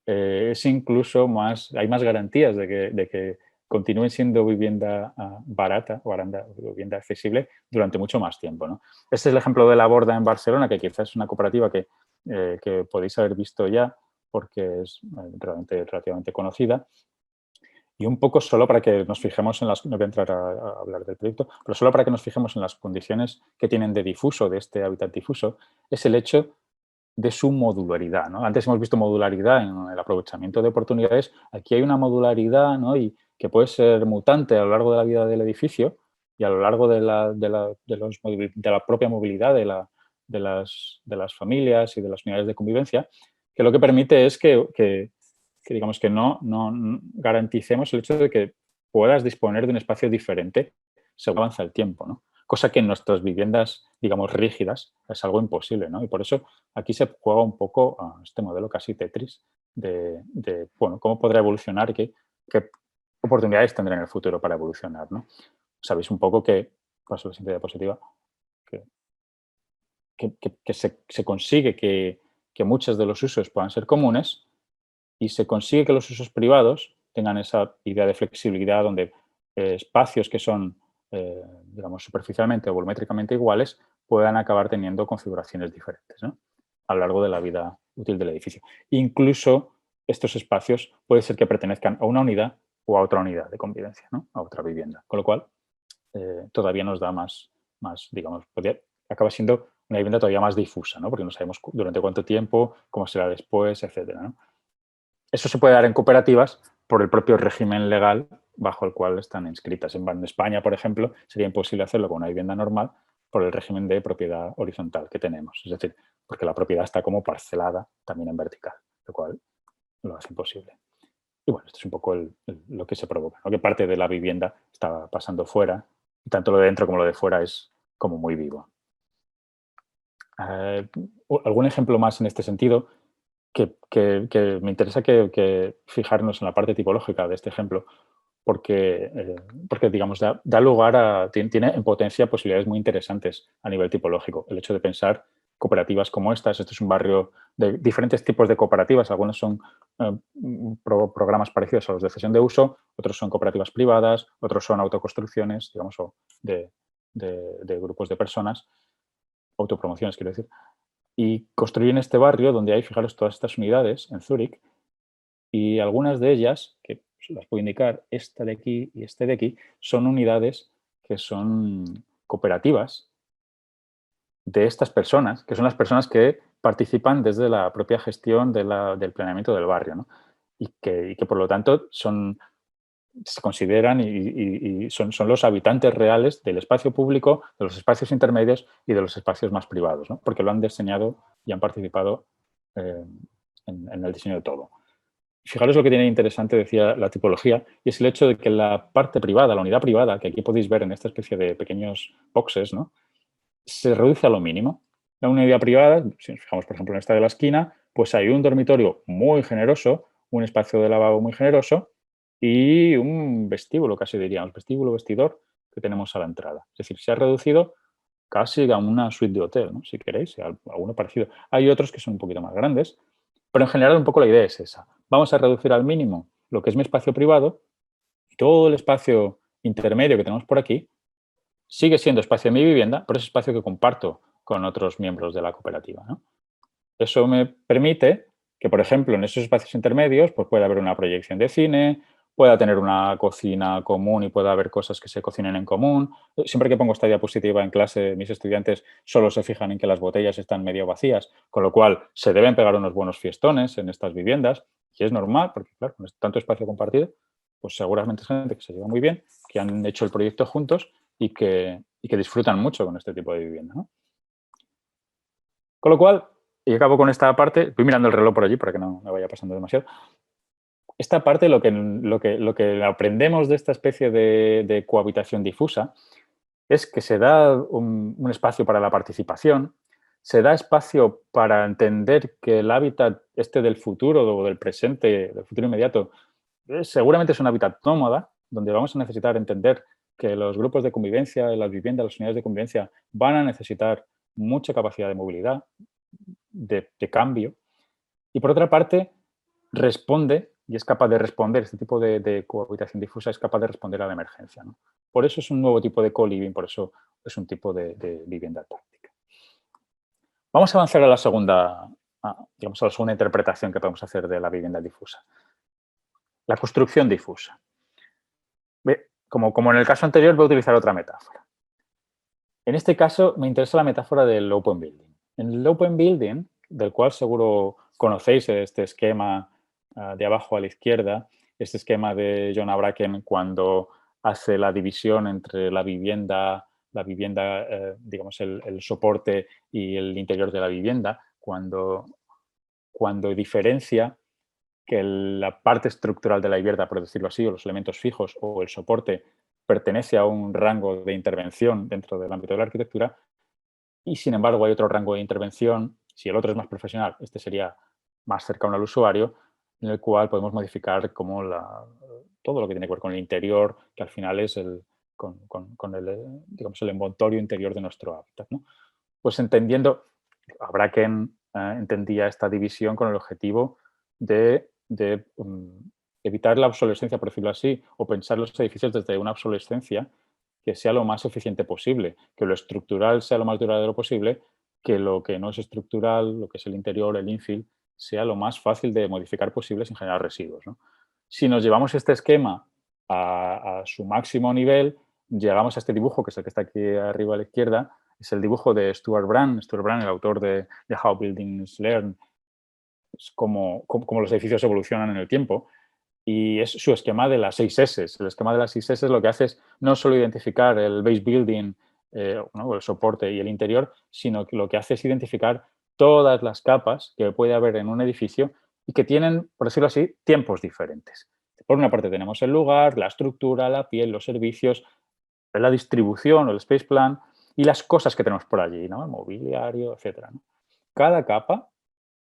es incluso más, hay más garantías de que continúen siendo vivienda barata o vivienda accesible durante mucho más tiempo, ¿no? Este es el ejemplo de La Borda en Barcelona, que quizás es una cooperativa que podéis haber visto ya porque es realmente relativamente conocida. Y un poco solo para que nos fijemos en las... No voy a entrar a hablar del proyecto, pero solo para que nos fijemos en las condiciones que tienen de difuso, de este hábitat difuso, es el hecho de su modularidad, ¿no? Antes hemos visto modularidad en el aprovechamiento de oportunidades. Aquí hay una modularidad, ¿no? Y que puede ser mutante a lo largo de la vida del edificio y a lo largo de la propia movilidad de las familias y de las unidades de convivencia, que lo que permite es que digamos que no garanticemos el hecho de que puedas disponer de un espacio diferente según avanza el tiempo, ¿no? Cosa que en nuestras viviendas, digamos, rígidas es algo imposible, ¿no? Y por eso aquí se juega un poco a este modelo casi Tetris bueno, cómo podrá evolucionar y qué oportunidades tendrá en el futuro para evolucionar, ¿no? Sabéis un poco que, paso a la siguiente diapositiva, que se consigue que muchos de los usos puedan ser comunes y se consigue que los usos privados tengan esa idea de flexibilidad donde espacios que son, digamos, superficialmente o volumétricamente iguales puedan acabar teniendo configuraciones diferentes, ¿no? A lo largo de la vida útil del edificio. Incluso estos espacios puede ser que pertenezcan a una unidad o a otra unidad de convivencia, ¿no? A otra vivienda. Con lo cual, todavía nos da más digamos, acaba siendo una vivienda todavía más difusa, ¿no? Porque no sabemos durante cuánto tiempo, cómo será después, etcétera, ¿no? Eso se puede dar en cooperativas por el propio régimen legal bajo el cual están inscritas. En España, por ejemplo, sería imposible hacerlo con una vivienda normal por el régimen de propiedad horizontal que tenemos. Es decir, porque la propiedad está como parcelada también en vertical, lo cual lo hace imposible. Y bueno, esto es un poco lo que se provoca, ¿no? Que parte de la vivienda está pasando fuera y tanto lo de dentro como lo de fuera es como muy vivo. ¿Algún ejemplo más en este sentido? Que me interesa que fijarnos en la parte tipológica de este ejemplo, porque digamos, da lugar tiene en potencia posibilidades muy interesantes a nivel tipológico. El hecho de pensar cooperativas como estas, este es un barrio de diferentes tipos de cooperativas, algunos son programas parecidos a los de cesión de uso, otros son cooperativas privadas, otros son autoconstrucciones, digamos, o de grupos de personas, autopromociones, quiero decir. Y construyen este barrio donde hay, fijaros, todas estas unidades en Zúrich y algunas de ellas, que os las puedo indicar, esta de aquí y este de aquí, son unidades que son cooperativas de estas personas, que son las personas que participan desde la propia gestión del planeamiento del barrio, ¿no? Y que por lo tanto se consideran y son los habitantes reales del espacio público, de los espacios intermedios y de los espacios más privados, ¿no? Porque lo han diseñado y han participado en el diseño de todo. Fijaros lo que tiene interesante, decía la tipología, y es el hecho de que la parte privada, la unidad privada, que aquí podéis ver en esta especie de pequeños boxes, ¿no? Se reduce a lo mínimo. La unidad privada, si nos fijamos, por ejemplo, en esta de la esquina, pues hay un dormitorio muy generoso, un espacio de lavabo muy generoso y un vestíbulo, casi diríamos, vestíbulo, vestidor que tenemos a la entrada. Es decir, se ha reducido casi a una suite de hotel, ¿no? Si queréis, alguno parecido. Hay otros que son un poquito más grandes, pero en general un poco la idea es esa. Vamos a reducir al mínimo lo que es mi espacio privado y todo el espacio intermedio que tenemos por aquí sigue siendo espacio de mi vivienda, pero es espacio que comparto con otros miembros de la cooperativa, ¿no? Eso me permite que, por ejemplo, en esos espacios intermedios pues pueda haber una proyección de cine, pueda tener una cocina común y pueda haber cosas que se cocinen en común. Siempre que pongo esta diapositiva en clase, mis estudiantes solo se fijan en que las botellas están medio vacías, con lo cual se deben pegar unos buenos fiestones en estas viviendas y es normal porque, claro, con tanto espacio compartido, pues seguramente es gente que se lleva muy bien, que han hecho el proyecto juntos y que disfrutan mucho con este tipo de vivienda, ¿no? Con lo cual, y acabo con esta parte, voy mirando el reloj por allí para que no me vaya pasando demasiado. Esta parte, lo que aprendemos de esta especie de cohabitación difusa es que se da un espacio para la participación, se da espacio para entender que el hábitat este del futuro o del presente, del futuro inmediato, seguramente es un hábitat nómada, donde vamos a necesitar entender que los grupos de convivencia, las viviendas, las unidades de convivencia van a necesitar mucha capacidad de movilidad, de cambio, y por otra parte responde y es capaz de responder, este tipo de cohabitación difusa es capaz de responder a la emergencia, ¿no? Por eso es un nuevo tipo de co-living, por eso es un tipo de vivienda táctica. Vamos a avanzar a la segunda, digamos, a la segunda interpretación que podemos hacer de la vivienda difusa. La construcción difusa. Como en el caso anterior, voy a utilizar otra metáfora. En este caso, me interesa la metáfora del open building. En el open building, del cual seguro conocéis este esquema de abajo a la izquierda, este esquema de John Bracken cuando hace la división entre la vivienda, digamos, el soporte y el interior de la vivienda, cuando diferencia que la parte estructural de la vivienda, por decirlo así, o los elementos fijos o el soporte, pertenece a un rango de intervención dentro del ámbito de la arquitectura y, sin embargo, hay otro rango de intervención, si el otro es más profesional, este sería más cercano al usuario, en el cual podemos modificar como todo lo que tiene que ver con el interior, que al final es con el, digamos, el envoltorio interior de nuestro hábitat, ¿no? Pues entendiendo, Bracken entendía esta división con el objetivo de evitar la obsolescencia, por decirlo así, o pensar los edificios desde una obsolescencia que sea lo más eficiente posible, que lo estructural sea lo más duradero posible, que lo que no es estructural, lo que es el interior, el infill, sea lo más fácil de modificar posible sin generar residuos, ¿no? Si nos llevamos este esquema a su máximo nivel, llegamos a este dibujo, que es el que está aquí arriba a la izquierda, es el dibujo de Stuart Brand. Stuart Brand, el autor de How Buildings Learn, es como los edificios evolucionan en el tiempo. Y es su esquema de las 6 S. El esquema de las 6 S lo que hace es no solo identificar el base building, ¿no? El soporte y el interior, sino que lo que hace es identificar todas las capas que puede haber en un edificio y que tienen, por decirlo así, tiempos diferentes. Por una parte tenemos el lugar, la estructura, la piel, los servicios, la distribución o el space plan y las cosas que tenemos por allí, ¿no? El mobiliario, etcétera, ¿no? Cada capa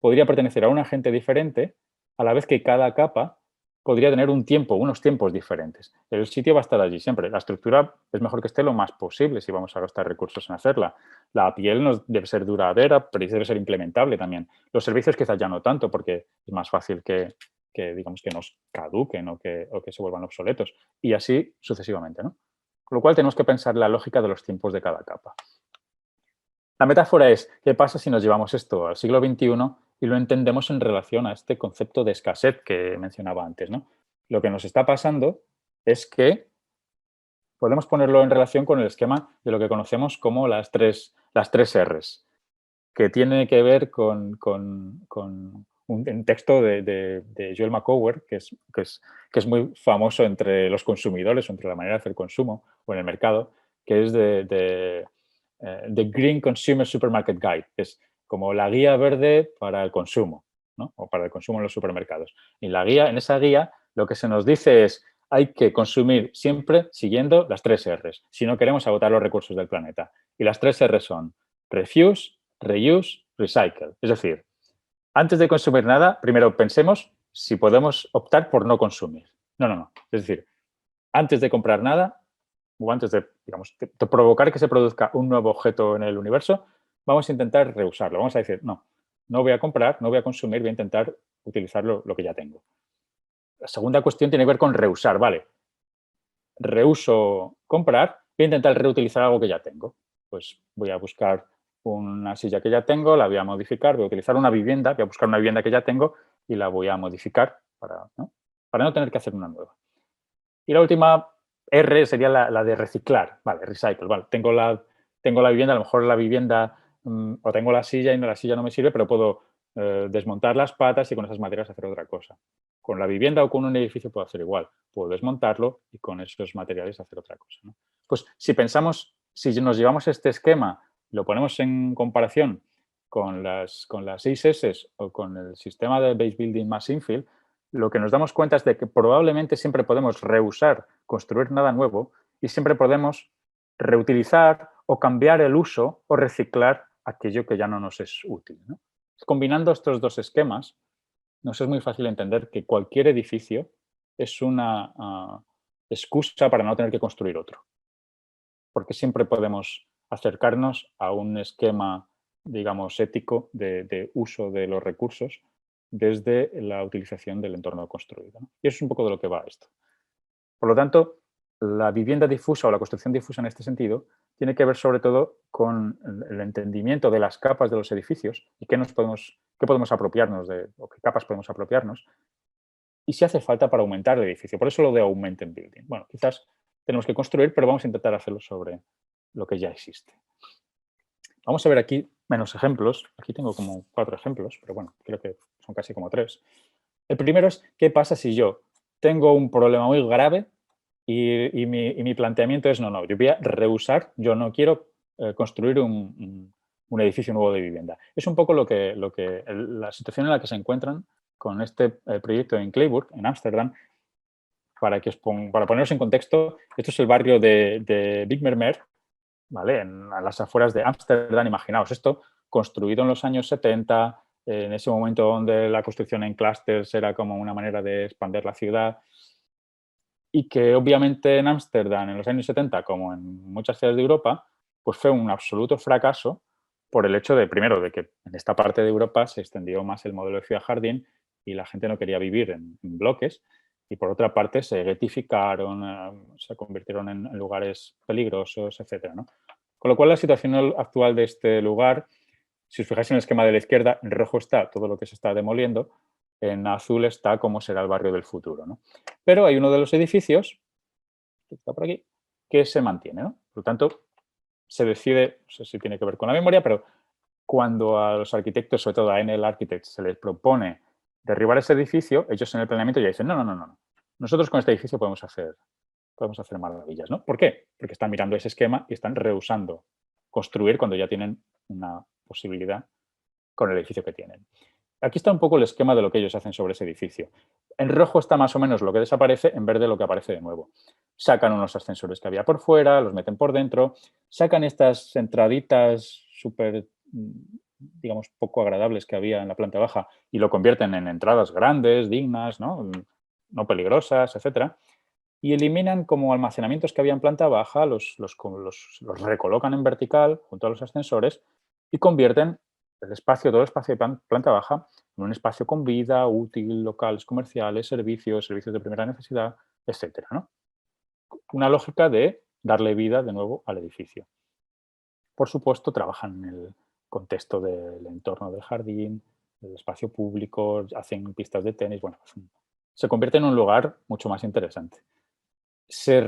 podría pertenecer a un agente diferente, a la vez que cada capa podría tener unos tiempos diferentes. El sitio va a estar allí siempre. La estructura es mejor que esté lo más posible si vamos a gastar recursos en hacerla. La piel no debe ser duradera, pero debe ser implementable también. Los servicios quizás ya no tanto, porque es más fácil que digamos, que nos caduquen o que se vuelvan obsoletos. Y así sucesivamente, ¿no? Con lo cual tenemos que pensar la lógica de los tiempos de cada capa. La metáfora es, ¿qué pasa si nos llevamos esto al siglo XXI y lo entendemos en relación a este concepto de escasez que mencionaba antes, ¿no? Lo que nos está pasando es que podemos ponerlo en relación con el esquema de lo que conocemos como las tres Rs, que tiene que ver con un texto de Joel McCower, que es muy famoso entre los consumidores, entre la manera de hacer consumo o en el mercado, que es The Green Consumer Supermarket Guide, que es como la guía verde para el consumo, ¿no? O para el consumo en los supermercados. Y en esa guía, lo que se nos dice es hay que consumir siempre siguiendo las 3 Rs, si no queremos agotar los recursos del planeta. Y las 3 Rs son refuse, reuse, recycle. Es decir, antes de consumir nada, primero pensemos si podemos optar por no consumir. No. Es decir, antes de comprar nada, o antes de, digamos, de provocar que se produzca un nuevo objeto en el universo, vamos a intentar reusarlo. Vamos a decir, no voy a comprar, no voy a consumir, voy a intentar utilizar lo que ya tengo. La segunda cuestión tiene que ver con reusar, ¿vale? Reuso comprar, voy a intentar reutilizar algo que ya tengo. Pues voy a buscar una silla que ya tengo, la voy a modificar, voy a utilizar una vivienda, voy a buscar una vivienda que ya tengo y la voy a modificar para no tener que hacer una nueva. Y la última R sería la de reciclar, vale, recycle, vale. Tengo la vivienda, a lo mejor la vivienda o tengo la silla y la silla no me sirve, pero puedo desmontar las patas y con esas materiales hacer otra cosa. Con la vivienda o con un edificio puedo hacer igual. Puedo desmontarlo y con esos materiales hacer otra cosa, ¿no? Pues si nos llevamos este esquema, lo ponemos en comparación con las 6 S o con el sistema de base building más infill, lo que nos damos cuenta es de que probablemente siempre podemos reusar, construir nada nuevo y siempre podemos reutilizar o cambiar el uso o reciclar aquello que ya no nos es útil, ¿no? Combinando estos dos esquemas, nos es muy fácil entender que cualquier edificio es una excusa para no tener que construir otro. Porque siempre podemos acercarnos a un esquema, digamos, ético de uso de los recursos desde la utilización del entorno construido, ¿no? Y eso es un poco de lo que va esto. Por lo tanto, la vivienda difusa o la construcción difusa en este sentido tiene que ver sobre todo con el entendimiento de las capas de los edificios y qué podemos apropiarnos o qué capas podemos apropiarnos y si hace falta para aumentar el edificio. Por eso lo de augmented building. Bueno, quizás tenemos que construir, pero vamos a intentar hacerlo sobre lo que ya existe. Vamos a ver aquí menos ejemplos. Aquí tengo como 4 ejemplos, pero bueno, creo que son casi como 3. El primero es, ¿qué pasa si yo tengo un problema muy grave y mi planteamiento es, no, yo voy a rehusar, yo no quiero construir un edificio nuevo de vivienda? Es un poco la situación en la que se encuentran con este proyecto en Clayburg, en Ámsterdam. Para poneros en contexto, esto es el barrio de Bijlmermeer, ¿vale? A las afueras de Ámsterdam. Imaginaos esto, construido en los años 70, en ese momento donde la construcción en clústeres era como una manera de expandir la ciudad, y que obviamente en Ámsterdam en los años 70, como en muchas ciudades de Europa, pues fue un absoluto fracaso por el hecho de, primero, de que en esta parte de Europa se extendió más el modelo de ciudad-jardín y la gente no quería vivir en bloques, y por otra parte se ghettificaron, se convirtieron en lugares peligrosos, etcétera, ¿no? Con lo cual la situación actual de este lugar, si os fijáis en el esquema de la izquierda, en rojo está todo lo que se está demoliendo, en azul está cómo será el barrio del futuro, ¿no? Pero hay uno de los edificios, que está por aquí, que se mantiene, ¿no? Por lo tanto, se decide, no sé si tiene que ver con la memoria, pero cuando a los arquitectos, sobre todo a Enel Architects, se les propone derribar ese edificio, ellos en el planeamiento ya dicen, no. Nosotros con este edificio podemos hacer maravillas, ¿no? ¿Por qué? Porque están mirando ese esquema y están rehusando construir cuando ya tienen una posibilidad con el edificio que tienen. Aquí está un poco el esquema de lo que ellos hacen sobre ese edificio. En rojo está más o menos lo que desaparece, en verde lo que aparece de nuevo. Sacan unos ascensores que había por fuera, los meten por dentro, sacan estas entraditas súper, digamos, poco agradables que había en la planta baja y lo convierten en entradas grandes, dignas, no peligrosas, etcétera. Y eliminan como almacenamientos que había en planta baja, los recolocan en vertical junto a los ascensores y convierten todo el espacio de planta baja en un espacio con vida, útil, locales comerciales, servicios de primera necesidad, etcétera, ¿no? Una lógica de darle vida de nuevo al edificio. Por supuesto, trabajan en el contexto del entorno del jardín, del espacio público, hacen pistas de tenis, bueno, se convierte en un lugar mucho más interesante. Se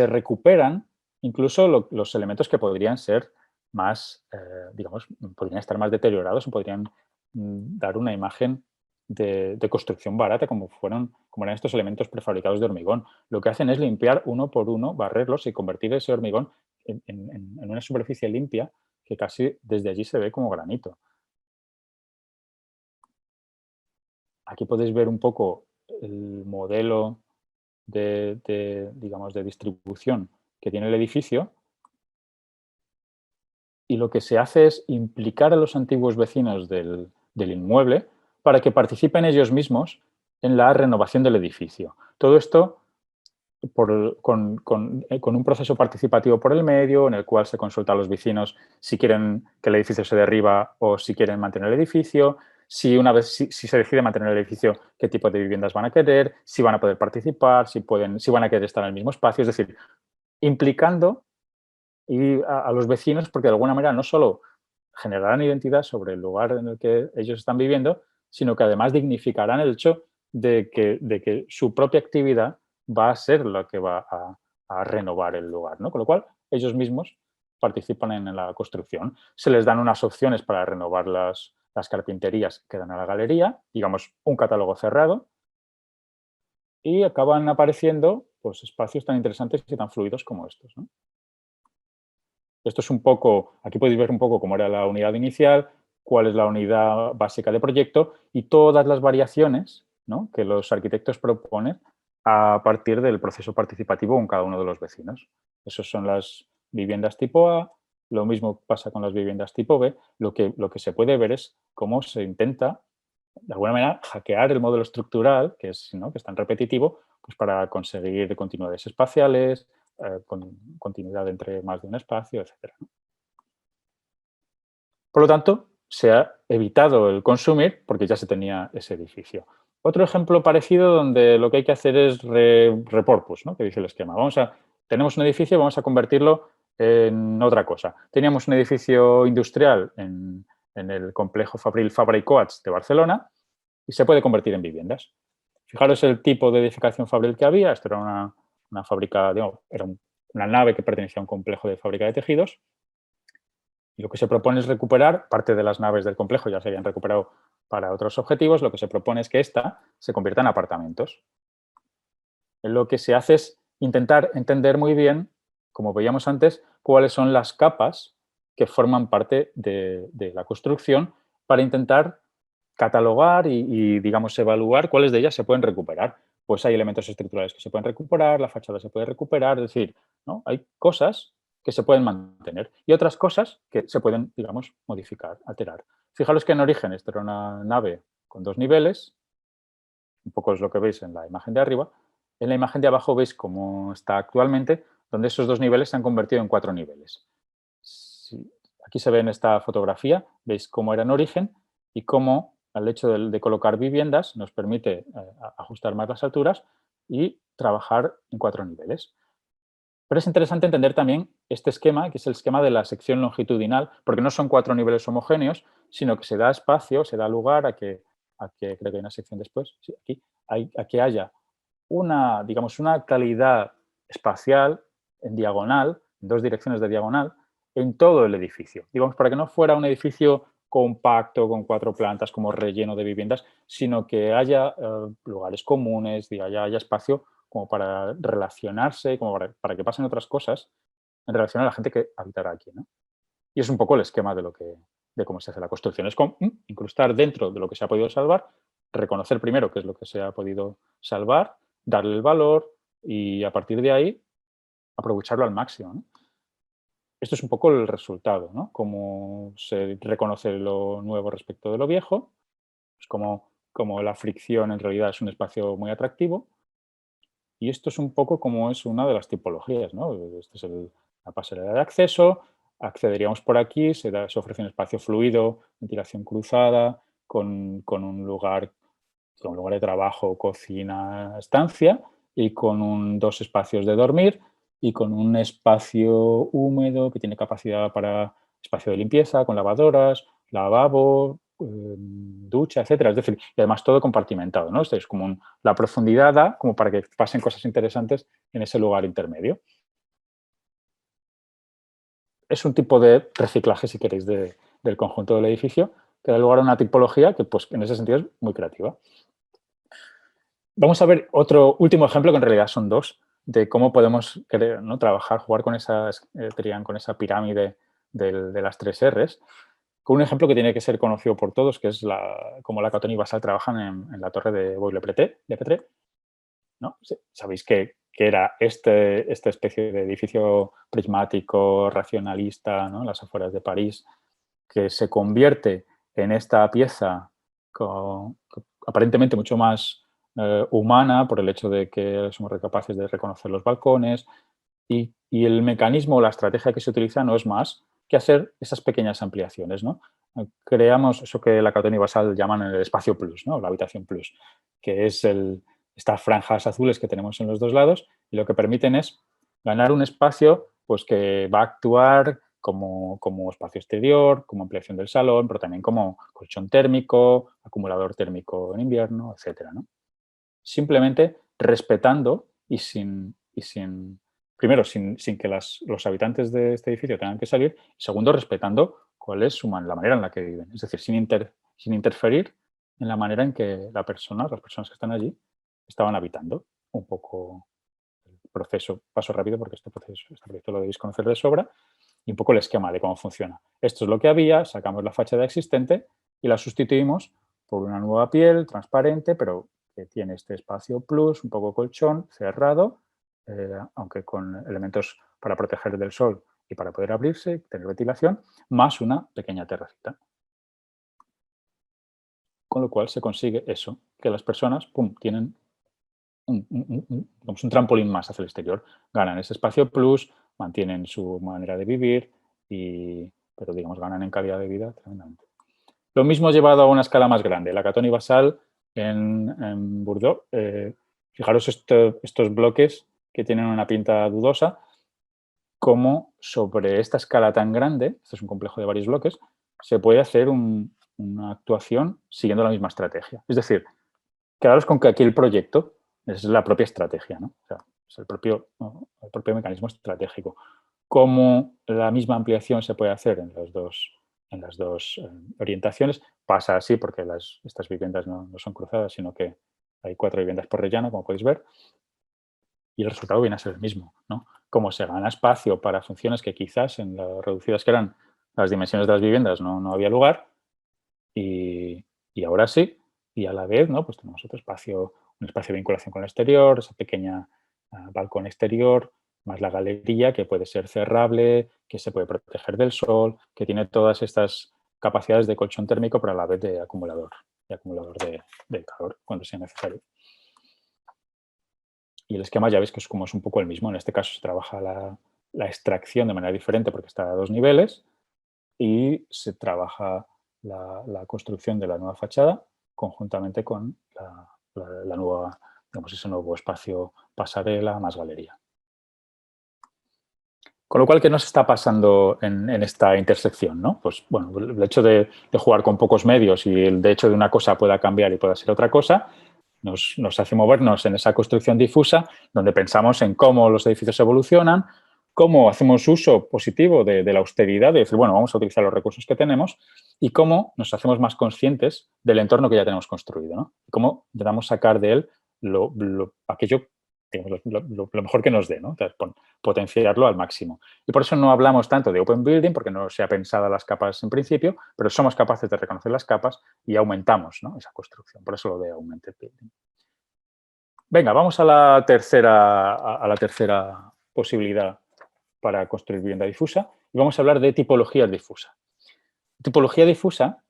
recuperan incluso los elementos que podrían ser más, digamos, podrían estar más deteriorados o podrían dar una imagen de construcción barata como eran estos elementos prefabricados de hormigón. Lo que hacen es limpiar uno por uno, barrerlos y convertir ese hormigón en una superficie limpia que casi desde allí se ve como granito. Aquí podéis ver un poco el modelo digamos, de distribución que tiene el edificio, y lo que se hace es implicar a los antiguos vecinos del inmueble para que participen ellos mismos en la renovación del edificio. Todo esto con un proceso participativo por el medio, en el cual se consulta a los vecinos si quieren que el edificio se derriba o si quieren mantener el edificio, si se decide mantener el edificio, qué tipo de viviendas van a querer, si van a poder participar, si van a querer estar en el mismo espacio. Es decir, implicando a los vecinos, porque de alguna manera no solo generarán identidad sobre el lugar en el que ellos están viviendo, sino que además dignificarán el hecho de que su propia actividad va a ser la que va a renovar el lugar, ¿no? Con lo cual, ellos mismos participan en la construcción. Se les dan unas opciones para renovar las carpinterías que dan a la galería, digamos, un catálogo cerrado, y acaban apareciendo pues, espacios tan interesantes y tan fluidos como estos, ¿no? Esto es un poco, aquí podéis ver un poco cómo era la unidad inicial, cuál es la unidad básica de proyecto y todas las variaciones, ¿no?, que los arquitectos proponen a partir del proceso participativo con cada uno de los vecinos. Esas son las viviendas tipo A, lo mismo pasa con las viviendas tipo B. Lo que se puede ver es cómo se intenta, de alguna manera, hackear el modelo estructural, que es, ¿no?, que es tan repetitivo, pues para conseguir continuidades espaciales, con continuidad entre más de un espacio, etcétera, ¿no? Por lo tanto, se ha evitado el consumir porque ya se tenía ese edificio. Otro ejemplo parecido donde lo que hay que hacer es repurpose, ¿no? Que dice el esquema. Tenemos un edificio, vamos a convertirlo en otra cosa. Teníamos un edificio industrial en el complejo Fabril Fabra y Coats de Barcelona y se puede convertir en viviendas. Fijaros el tipo de edificación Fabril que había. Esto era una fábrica, digamos, era una nave que pertenecía a un complejo de fábrica de tejidos. Y lo que se propone es recuperar, parte de las naves del complejo ya se habían recuperado para otros objetivos, lo que se propone es que esta se convierta en apartamentos. Lo que se hace es intentar entender muy bien, como veíamos antes, cuáles son las capas que forman parte de la construcción para intentar catalogar digamos, evaluar cuáles de ellas se pueden recuperar. Pues hay elementos estructurales que se pueden recuperar, la fachada se puede recuperar, es decir, ¿no? Hay cosas que se pueden mantener y otras cosas que se pueden, digamos, modificar, alterar. Fijaros que en origen esto era una nave con 2 niveles, un poco es lo que veis en la imagen de arriba. En la imagen de abajo veis cómo está actualmente, donde esos 2 niveles se han convertido en 4 niveles. Aquí se ve en esta fotografía, veis cómo era en origen y cómo al hecho de colocar viviendas nos permite ajustar más las alturas y trabajar en 4 niveles. Pero es interesante entender también este esquema, que es el esquema de la sección longitudinal, porque no son 4 niveles homogéneos, sino que se da espacio, se da lugar creo que hay una sección después, sí, aquí, a que haya digamos, una calidad espacial en diagonal, en 2 direcciones de diagonal, en todo el edificio. Digamos, para que no fuera un edificio compacto con 4 plantas como relleno de viviendas, sino que haya lugares comunes, haya espacio como para relacionarse, como para que pasen otras cosas en relación a la gente que habitará aquí, ¿no? Y es un poco el esquema de cómo se hace la construcción. Es incrustar dentro de lo que se ha podido salvar, reconocer primero qué es lo que se ha podido salvar, darle el valor y a partir de ahí aprovecharlo al máximo, ¿no? Esto es un poco el resultado, ¿no? Cómo se reconoce lo nuevo respecto de lo viejo, pues como la fricción en realidad es un espacio muy atractivo. Y esto es un poco como es una de las tipologías, ¿no? Esta es la pasarela de acceso, accederíamos por aquí, se ofrece un espacio fluido, ventilación cruzada, con un lugar de trabajo, cocina, estancia, y con 2 espacios de dormir y con un espacio húmedo que tiene capacidad para espacio de limpieza, con lavadoras, lavabo, ducha, etcétera. Es decir, y además todo compartimentado, ¿no? Esto es como la profundidad da como para que pasen cosas interesantes en ese lugar intermedio. Es un tipo de reciclaje, si queréis, del conjunto del edificio, que da lugar a una tipología que, pues, en ese sentido es muy creativa. Vamos a ver otro último ejemplo, que en realidad son 2, de cómo podemos ¿no? trabajar, jugar con con esa pirámide de las 3 Rs, con un ejemplo que tiene que ser conocido por todos, que es cómo la Catón y Basalt trabajan en la torre de Bois-le-Pretre, ¿no? Sabéis que era esta especie de edificio prismático, racionalista, ¿no? En las afueras de París, que se convierte en esta pieza aparentemente mucho más humana por el hecho de que somos capaces de reconocer los balcones y el mecanismo o la estrategia que se utiliza no es más que hacer esas pequeñas ampliaciones, ¿no? Creamos eso que la Catón y Basalt llaman el espacio plus, ¿no? La habitación plus, que es estas franjas azules que tenemos en los 2 lados y lo que permiten es ganar un espacio pues, que va a actuar como espacio exterior, como ampliación del salón, pero también como colchón térmico, acumulador térmico en invierno, etcétera, ¿no? Simplemente respetando primero, sin que los habitantes de este edificio tengan que salir, y segundo, respetando cuál es la manera en la que viven. Es decir, sin interferir en la manera en que las personas que están allí, estaban habitando. Un poco el proceso, paso rápido porque este proyecto lo debéis conocer de sobra, y un poco el esquema de cómo funciona. Esto es lo que había, sacamos la fachada existente y la sustituimos por una nueva piel transparente, pero que tiene este espacio plus, un poco colchón, cerrado, aunque con elementos para proteger del sol y para poder abrirse, tener ventilación, más una pequeña terracita. Con lo cual se consigue eso, que las personas tienen un trampolín más hacia el exterior. Ganan ese espacio plus, mantienen su manera de vivir y pero digamos ganan en calidad de vida tremendamente. Lo mismo llevado a una escala más grande. La Catón y Basal en Bordeaux. Fijaros estos bloques que tienen una pinta dudosa, como sobre esta escala tan grande, esto es un complejo de varios bloques, se puede hacer una actuación siguiendo la misma estrategia. Es decir, quedaros con que aquí el proyecto es la propia estrategia, ¿no? O sea, es el propio mecanismo estratégico. Cómo la misma ampliación se puede hacer en las dos orientaciones. Pasa así porque estas viviendas no son cruzadas, sino que hay 4 viviendas por rellano, como podéis ver, y el resultado viene a ser el mismo, ¿no? Cómo se gana espacio para funciones que quizás en las reducidas que eran las dimensiones de las viviendas no había lugar, y ahora sí, y a la vez, ¿no? Pues tenemos otro espacio, un espacio de vinculación con el exterior, esa pequeña balcón exterior, más la galería que puede ser cerrable, que se puede proteger del sol, que tiene todas estas capacidades de colchón térmico, pero a la vez de acumulador de calor cuando sea necesario. Y el esquema ya veis que es un poco el mismo. En este caso se trabaja la extracción de manera diferente porque está a 2 niveles y se trabaja la construcción de la nueva fachada conjuntamente con la nueva, digamos, ese nuevo espacio pasarela más galería. Con lo cual, ¿qué nos está pasando en esta intersección, ¿no? Pues, bueno, el hecho de jugar con pocos medios y el hecho de una cosa pueda cambiar y pueda ser otra cosa, nos hace movernos en esa construcción difusa donde pensamos en cómo los edificios evolucionan, cómo hacemos uso positivo de la austeridad, de decir, bueno, vamos a utilizar los recursos que tenemos y cómo nos hacemos más conscientes del entorno que ya tenemos construido, ¿no? Y cómo intentamos sacar de él aquello, digamos, lo mejor que nos dé, ¿no? Entonces, potenciarlo al máximo. Y por eso no hablamos tanto de Open Building, porque no se ha pensado las capas en principio, pero somos capaces de reconocer las capas y aumentamos, ¿no? Esa construcción. Por eso lo de Augmented Building. Venga, vamos a la tercera posibilidad para construir vivienda difusa y vamos a hablar de tipologías difusas. Tipología difusa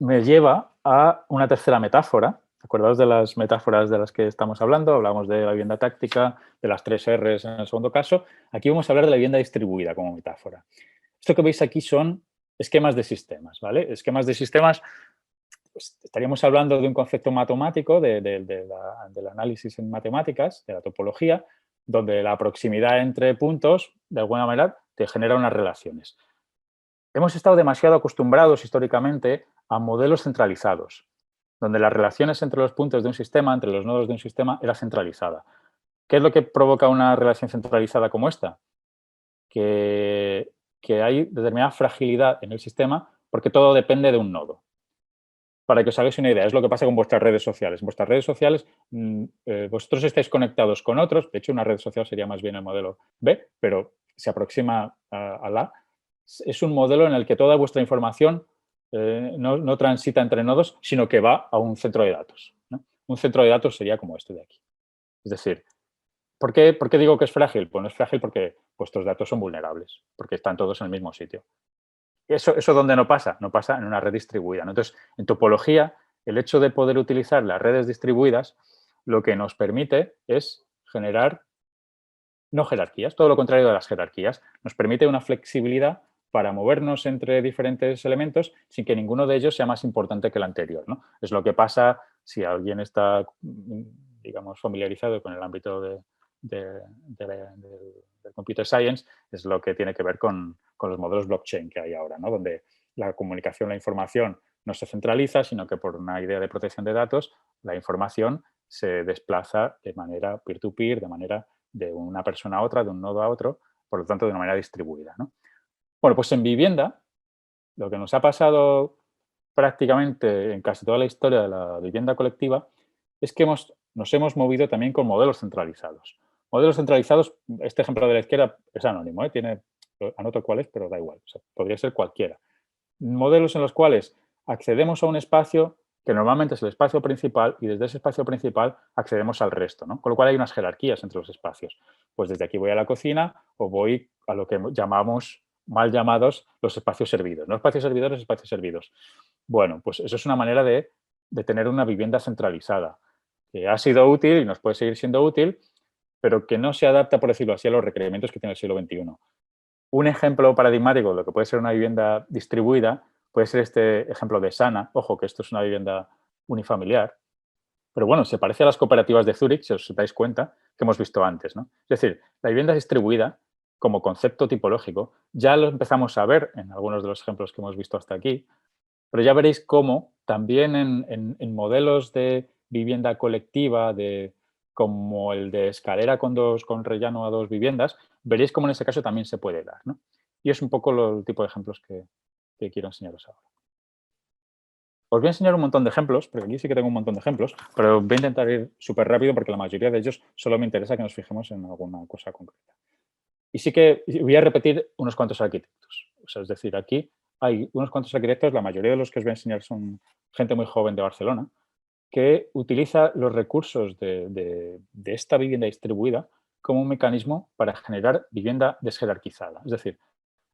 me lleva a una tercera metáfora. ¿Acordaos de las metáforas de las que estamos hablando? Hablamos de la vivienda táctica, de las 3 Rs en el segundo caso. Aquí vamos a hablar de la vivienda distribuida como metáfora. Esto que veis aquí son esquemas de sistemas, ¿vale? Esquemas de sistemas, pues, estaríamos hablando de un concepto matemático, del análisis en matemáticas, de la topología, donde la proximidad entre puntos, de alguna manera, te genera unas relaciones. Hemos estado demasiado acostumbrados históricamente a modelos centralizados, donde las relaciones entre los puntos de un sistema, entre los nodos de un sistema, era centralizada. ¿Qué es lo que provoca una relación centralizada como esta? Que hay determinada fragilidad en el sistema porque todo depende de un nodo. Para que os hagáis una idea, es lo que pasa con vuestras redes sociales. En vuestras redes sociales, vosotros estáis conectados con otros. De hecho, una red social sería más bien el modelo B, pero se aproxima a la. Es un modelo en el que toda vuestra información no transita entre nodos, sino que va a un centro de datos, ¿no? Un centro de datos sería como este de aquí. Es decir, ¿por qué digo que es frágil? Pues no es frágil porque vuestros datos son vulnerables, porque están todos en el mismo sitio. ¿Eso dónde no pasa? No pasa en una red distribuida, ¿no? Entonces, en topología, el hecho de poder utilizar las redes distribuidas lo que nos permite es generar no jerarquías, todo lo contrario de las jerarquías. Nos permite una flexibilidad para movernos entre diferentes elementos sin que ninguno de ellos sea más importante que el anterior, ¿no? Es lo que pasa si alguien está, digamos, familiarizado con el ámbito del computer science, es lo que tiene que ver con los modelos blockchain que hay ahora, ¿no? Donde la comunicación, la información no se centraliza, sino que por una idea de protección de datos, la información se desplaza de manera peer-to-peer, de manera de una persona a otra, de un nodo a otro, por lo tanto, de una manera distribuida, ¿no? Bueno, pues en vivienda, lo que nos ha pasado prácticamente en casi toda la historia de la vivienda colectiva es que nos hemos movido también con modelos centralizados. Modelos centralizados, este ejemplo de la izquierda es anónimo, anoto cuál es, pero da igual, o sea, podría ser cualquiera. Modelos en los cuales accedemos a un espacio que normalmente es el espacio principal y desde ese espacio principal accedemos al resto, ¿no? Con lo cual hay unas jerarquías entre los espacios. Pues desde aquí voy a la cocina o voy a lo que llamamos, mal llamados, los espacios servidos. No espacios servidores, espacios servidos. Bueno, pues eso es una manera de tener una vivienda centralizada, que ha sido útil y nos puede seguir siendo útil, pero que no se adapta, por decirlo así, a los requerimientos que tiene el siglo XXI. Un ejemplo paradigmático de lo que puede ser una vivienda distribuida puede ser este ejemplo de Sana. Ojo, que esto es una vivienda unifamiliar. Pero bueno, se parece a las cooperativas de Zúrich, si os dais cuenta, que hemos visto antes, ¿no? Es decir, la vivienda distribuida, como concepto tipológico, ya lo empezamos a ver en algunos de los ejemplos que hemos visto hasta aquí, pero ya veréis cómo también en modelos de vivienda colectiva, como el de escalera con rellano a dos viviendas, veréis cómo en ese caso también se puede dar, ¿no? Y es un poco el tipo de ejemplos que quiero enseñaros ahora. Os voy a enseñar un montón de ejemplos, porque aquí sí que tengo un montón de ejemplos, pero voy a intentar ir súper rápido porque la mayoría de ellos solo me interesa que nos fijemos en alguna cosa concreta. Y sí que voy a repetir unos cuantos arquitectos. O sea, es decir, aquí hay unos cuantos arquitectos, la mayoría de los que os voy a enseñar son gente muy joven de Barcelona, que utiliza los recursos de esta vivienda distribuida como un mecanismo para generar vivienda desjerarquizada. Es decir,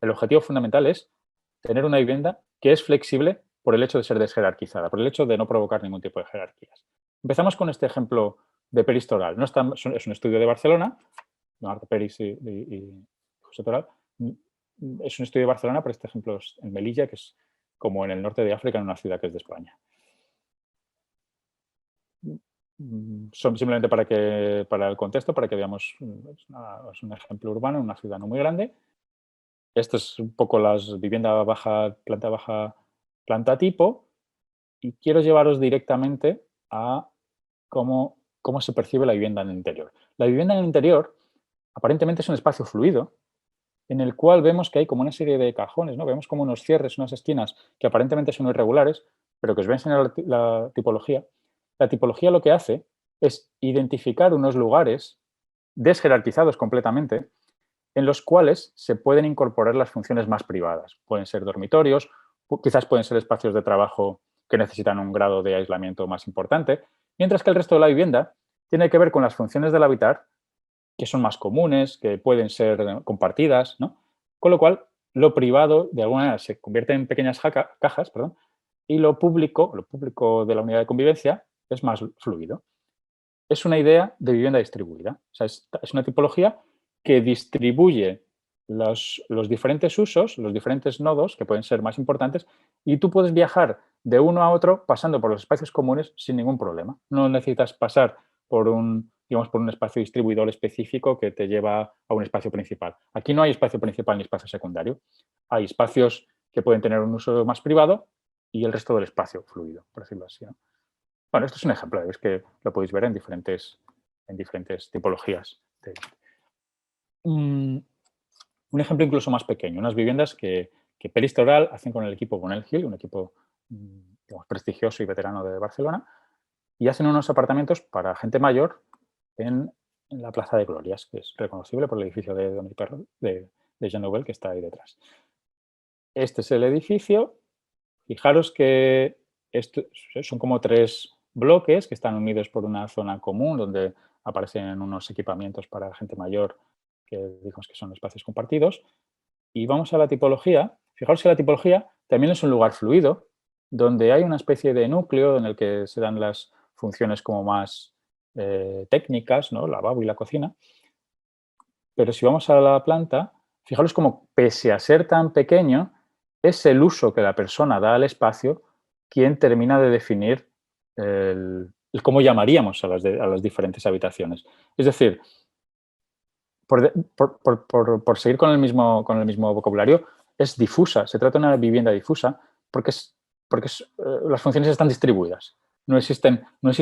el objetivo fundamental es tener una vivienda que es flexible por el hecho de ser desjerarquizada, por el hecho de no provocar ningún tipo de jerarquías. Empezamos con este ejemplo de Peris Toral. No está, es un estudio de Barcelona, Marta Peris y José Toral. Es un estudio de Barcelona, pero este ejemplo es en Melilla, que es como en el norte de África, en una ciudad que es de España. Son simplemente para el contexto, para que veamos, es un ejemplo urbano en una ciudad no muy grande. Esto es un poco las vivienda baja, planta tipo, y quiero llevaros directamente a cómo se percibe la vivienda en el interior. La vivienda en el interior aparentemente es un espacio fluido en el cual vemos que hay como una serie de cajones, ¿no? Vemos como unos cierres, unas esquinas que aparentemente son irregulares, pero que os voy a enseñar la tipología. La tipología lo que hace es identificar unos lugares desjerarquizados completamente en los cuales se pueden incorporar las funciones más privadas. Pueden ser dormitorios, quizás pueden ser espacios de trabajo que necesitan un grado de aislamiento más importante, mientras que el resto de la vivienda tiene que ver con las funciones del habitar que son más comunes, que pueden ser compartidas, ¿no? Con lo cual, lo privado, de alguna manera, se convierte en pequeñas cajas, perdón, y lo público de la unidad de convivencia es más fluido. Es una idea de vivienda distribuida. O sea, es una tipología que distribuye los diferentes usos, los diferentes nodos, que pueden ser más importantes, y tú puedes viajar de uno a otro pasando por los espacios comunes sin ningún problema. No necesitas pasar por un espacio distribuidor específico que te lleva a un espacio principal. Aquí no hay espacio principal ni espacio secundario. Hay espacios que pueden tener un uso más privado y el resto del espacio fluido, por decirlo así, ¿no? Bueno, esto es un ejemplo, es que lo podéis ver en diferentes tipologías. Un ejemplo incluso más pequeño, unas viviendas que Peris Toral hacen con el equipo Bonell Hill, un equipo prestigioso y veterano de Barcelona, y hacen unos apartamentos para gente mayor en la Plaza de Glorias, que es reconocible por el edificio de Don Perro, de Jean Nouvel, que está ahí detrás. Este es el edificio. Fijaros que son como 3 bloques que están unidos por una zona común donde aparecen unos equipamientos para gente mayor que digamos que son espacios compartidos. Y vamos a la tipología. Fijaros que la tipología también es un lugar fluido donde hay una especie de núcleo en el que se dan las funciones como más técnicas, ¿no? Lavabo y la cocina. Pero si vamos a la planta, fijaros como pese a ser tan pequeño, es el uso que la persona da al espacio quien termina de definir el cómo llamaríamos a las diferentes habitaciones. Es decir, por seguir con el mismo vocabulario, es difusa. Se trata de una vivienda difusa porque las funciones están distribuidas. No existe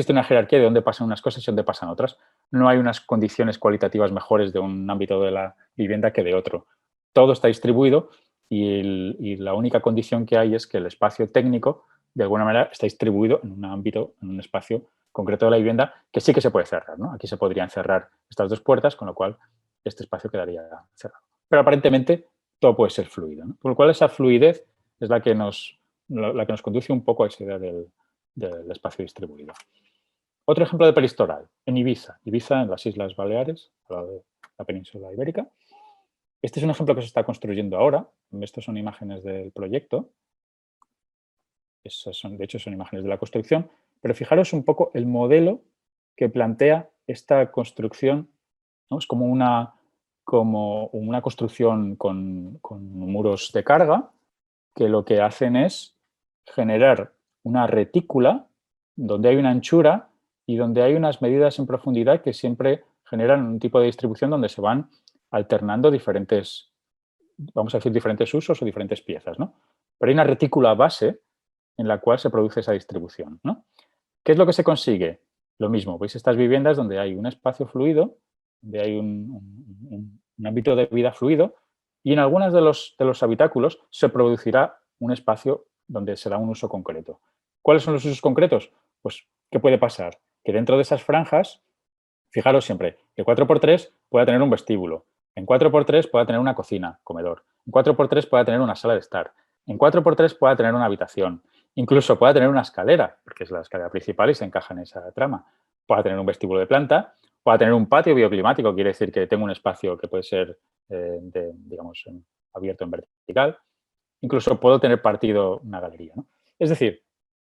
una jerarquía de dónde pasan unas cosas y dónde pasan otras. No hay unas condiciones cualitativas mejores de un ámbito de la vivienda que de otro. Todo está distribuido y la única condición que hay es que el espacio técnico, de alguna manera, está distribuido en un ámbito, en un espacio concreto de la vivienda que sí que se puede cerrar, ¿no? Aquí se podrían cerrar estas 2 puertas, con lo cual este espacio quedaría cerrado. Pero aparentemente todo puede ser fluido, ¿no? Por lo cual esa fluidez es la que nos conduce un poco a esa idea del espacio distribuido. Otro ejemplo de Peris Toral, en Ibiza. Ibiza, en las Islas Baleares, a la de la península ibérica. Este es un ejemplo que se está construyendo ahora. Estos son imágenes del proyecto. De hecho, son imágenes de la construcción. Pero fijaros un poco el modelo que plantea esta construcción, ¿no? Es como una como una construcción con muros de carga que lo que hacen es generar una retícula donde hay una anchura y donde hay unas medidas en profundidad que siempre generan un tipo de distribución donde se van alternando diferentes, vamos a decir, diferentes usos o diferentes piezas, ¿no? Pero hay una retícula base en la cual se produce esa distribución, ¿no? ¿Qué es lo que se consigue? Lo mismo, veis estas viviendas donde hay un espacio fluido, donde hay un ámbito de vida fluido y en algunos de los habitáculos se producirá un espacio donde se da un uso concreto. ¿Cuáles son los usos concretos? Pues, ¿qué puede pasar? Que dentro de esas franjas, fijaros siempre, que 4x3 pueda tener un vestíbulo, en 4x3 pueda tener una cocina, comedor, en 4x3 pueda tener una sala de estar, en 4x3 pueda tener una habitación, incluso pueda tener una escalera, porque es la escalera principal y se encaja en esa trama, pueda tener un vestíbulo de planta, pueda tener un patio bioclimático, quiere decir que tengo un espacio que puede ser, digamos, abierto en vertical, incluso puedo tener partido una galería, ¿no? Es decir,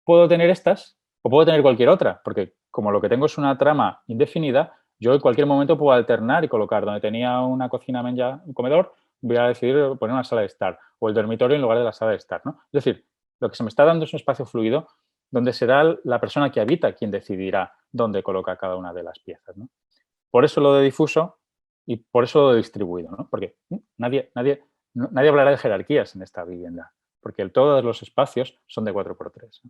puedo tener estas o puedo tener cualquier otra, porque como lo que tengo es una trama indefinida, yo en cualquier momento puedo alternar y colocar donde tenía una cocina, un comedor, voy a decidir poner una sala de estar o el dormitorio en lugar de la sala de estar, ¿no? Es decir, lo que se me está dando es un espacio fluido donde será la persona que habita quien decidirá dónde coloca cada una de las piezas, ¿no? Por eso lo de difuso y por eso lo de distribuido, ¿no? Porque nadie hablará de jerarquías en esta vivienda, porque todos los espacios son de 4x3.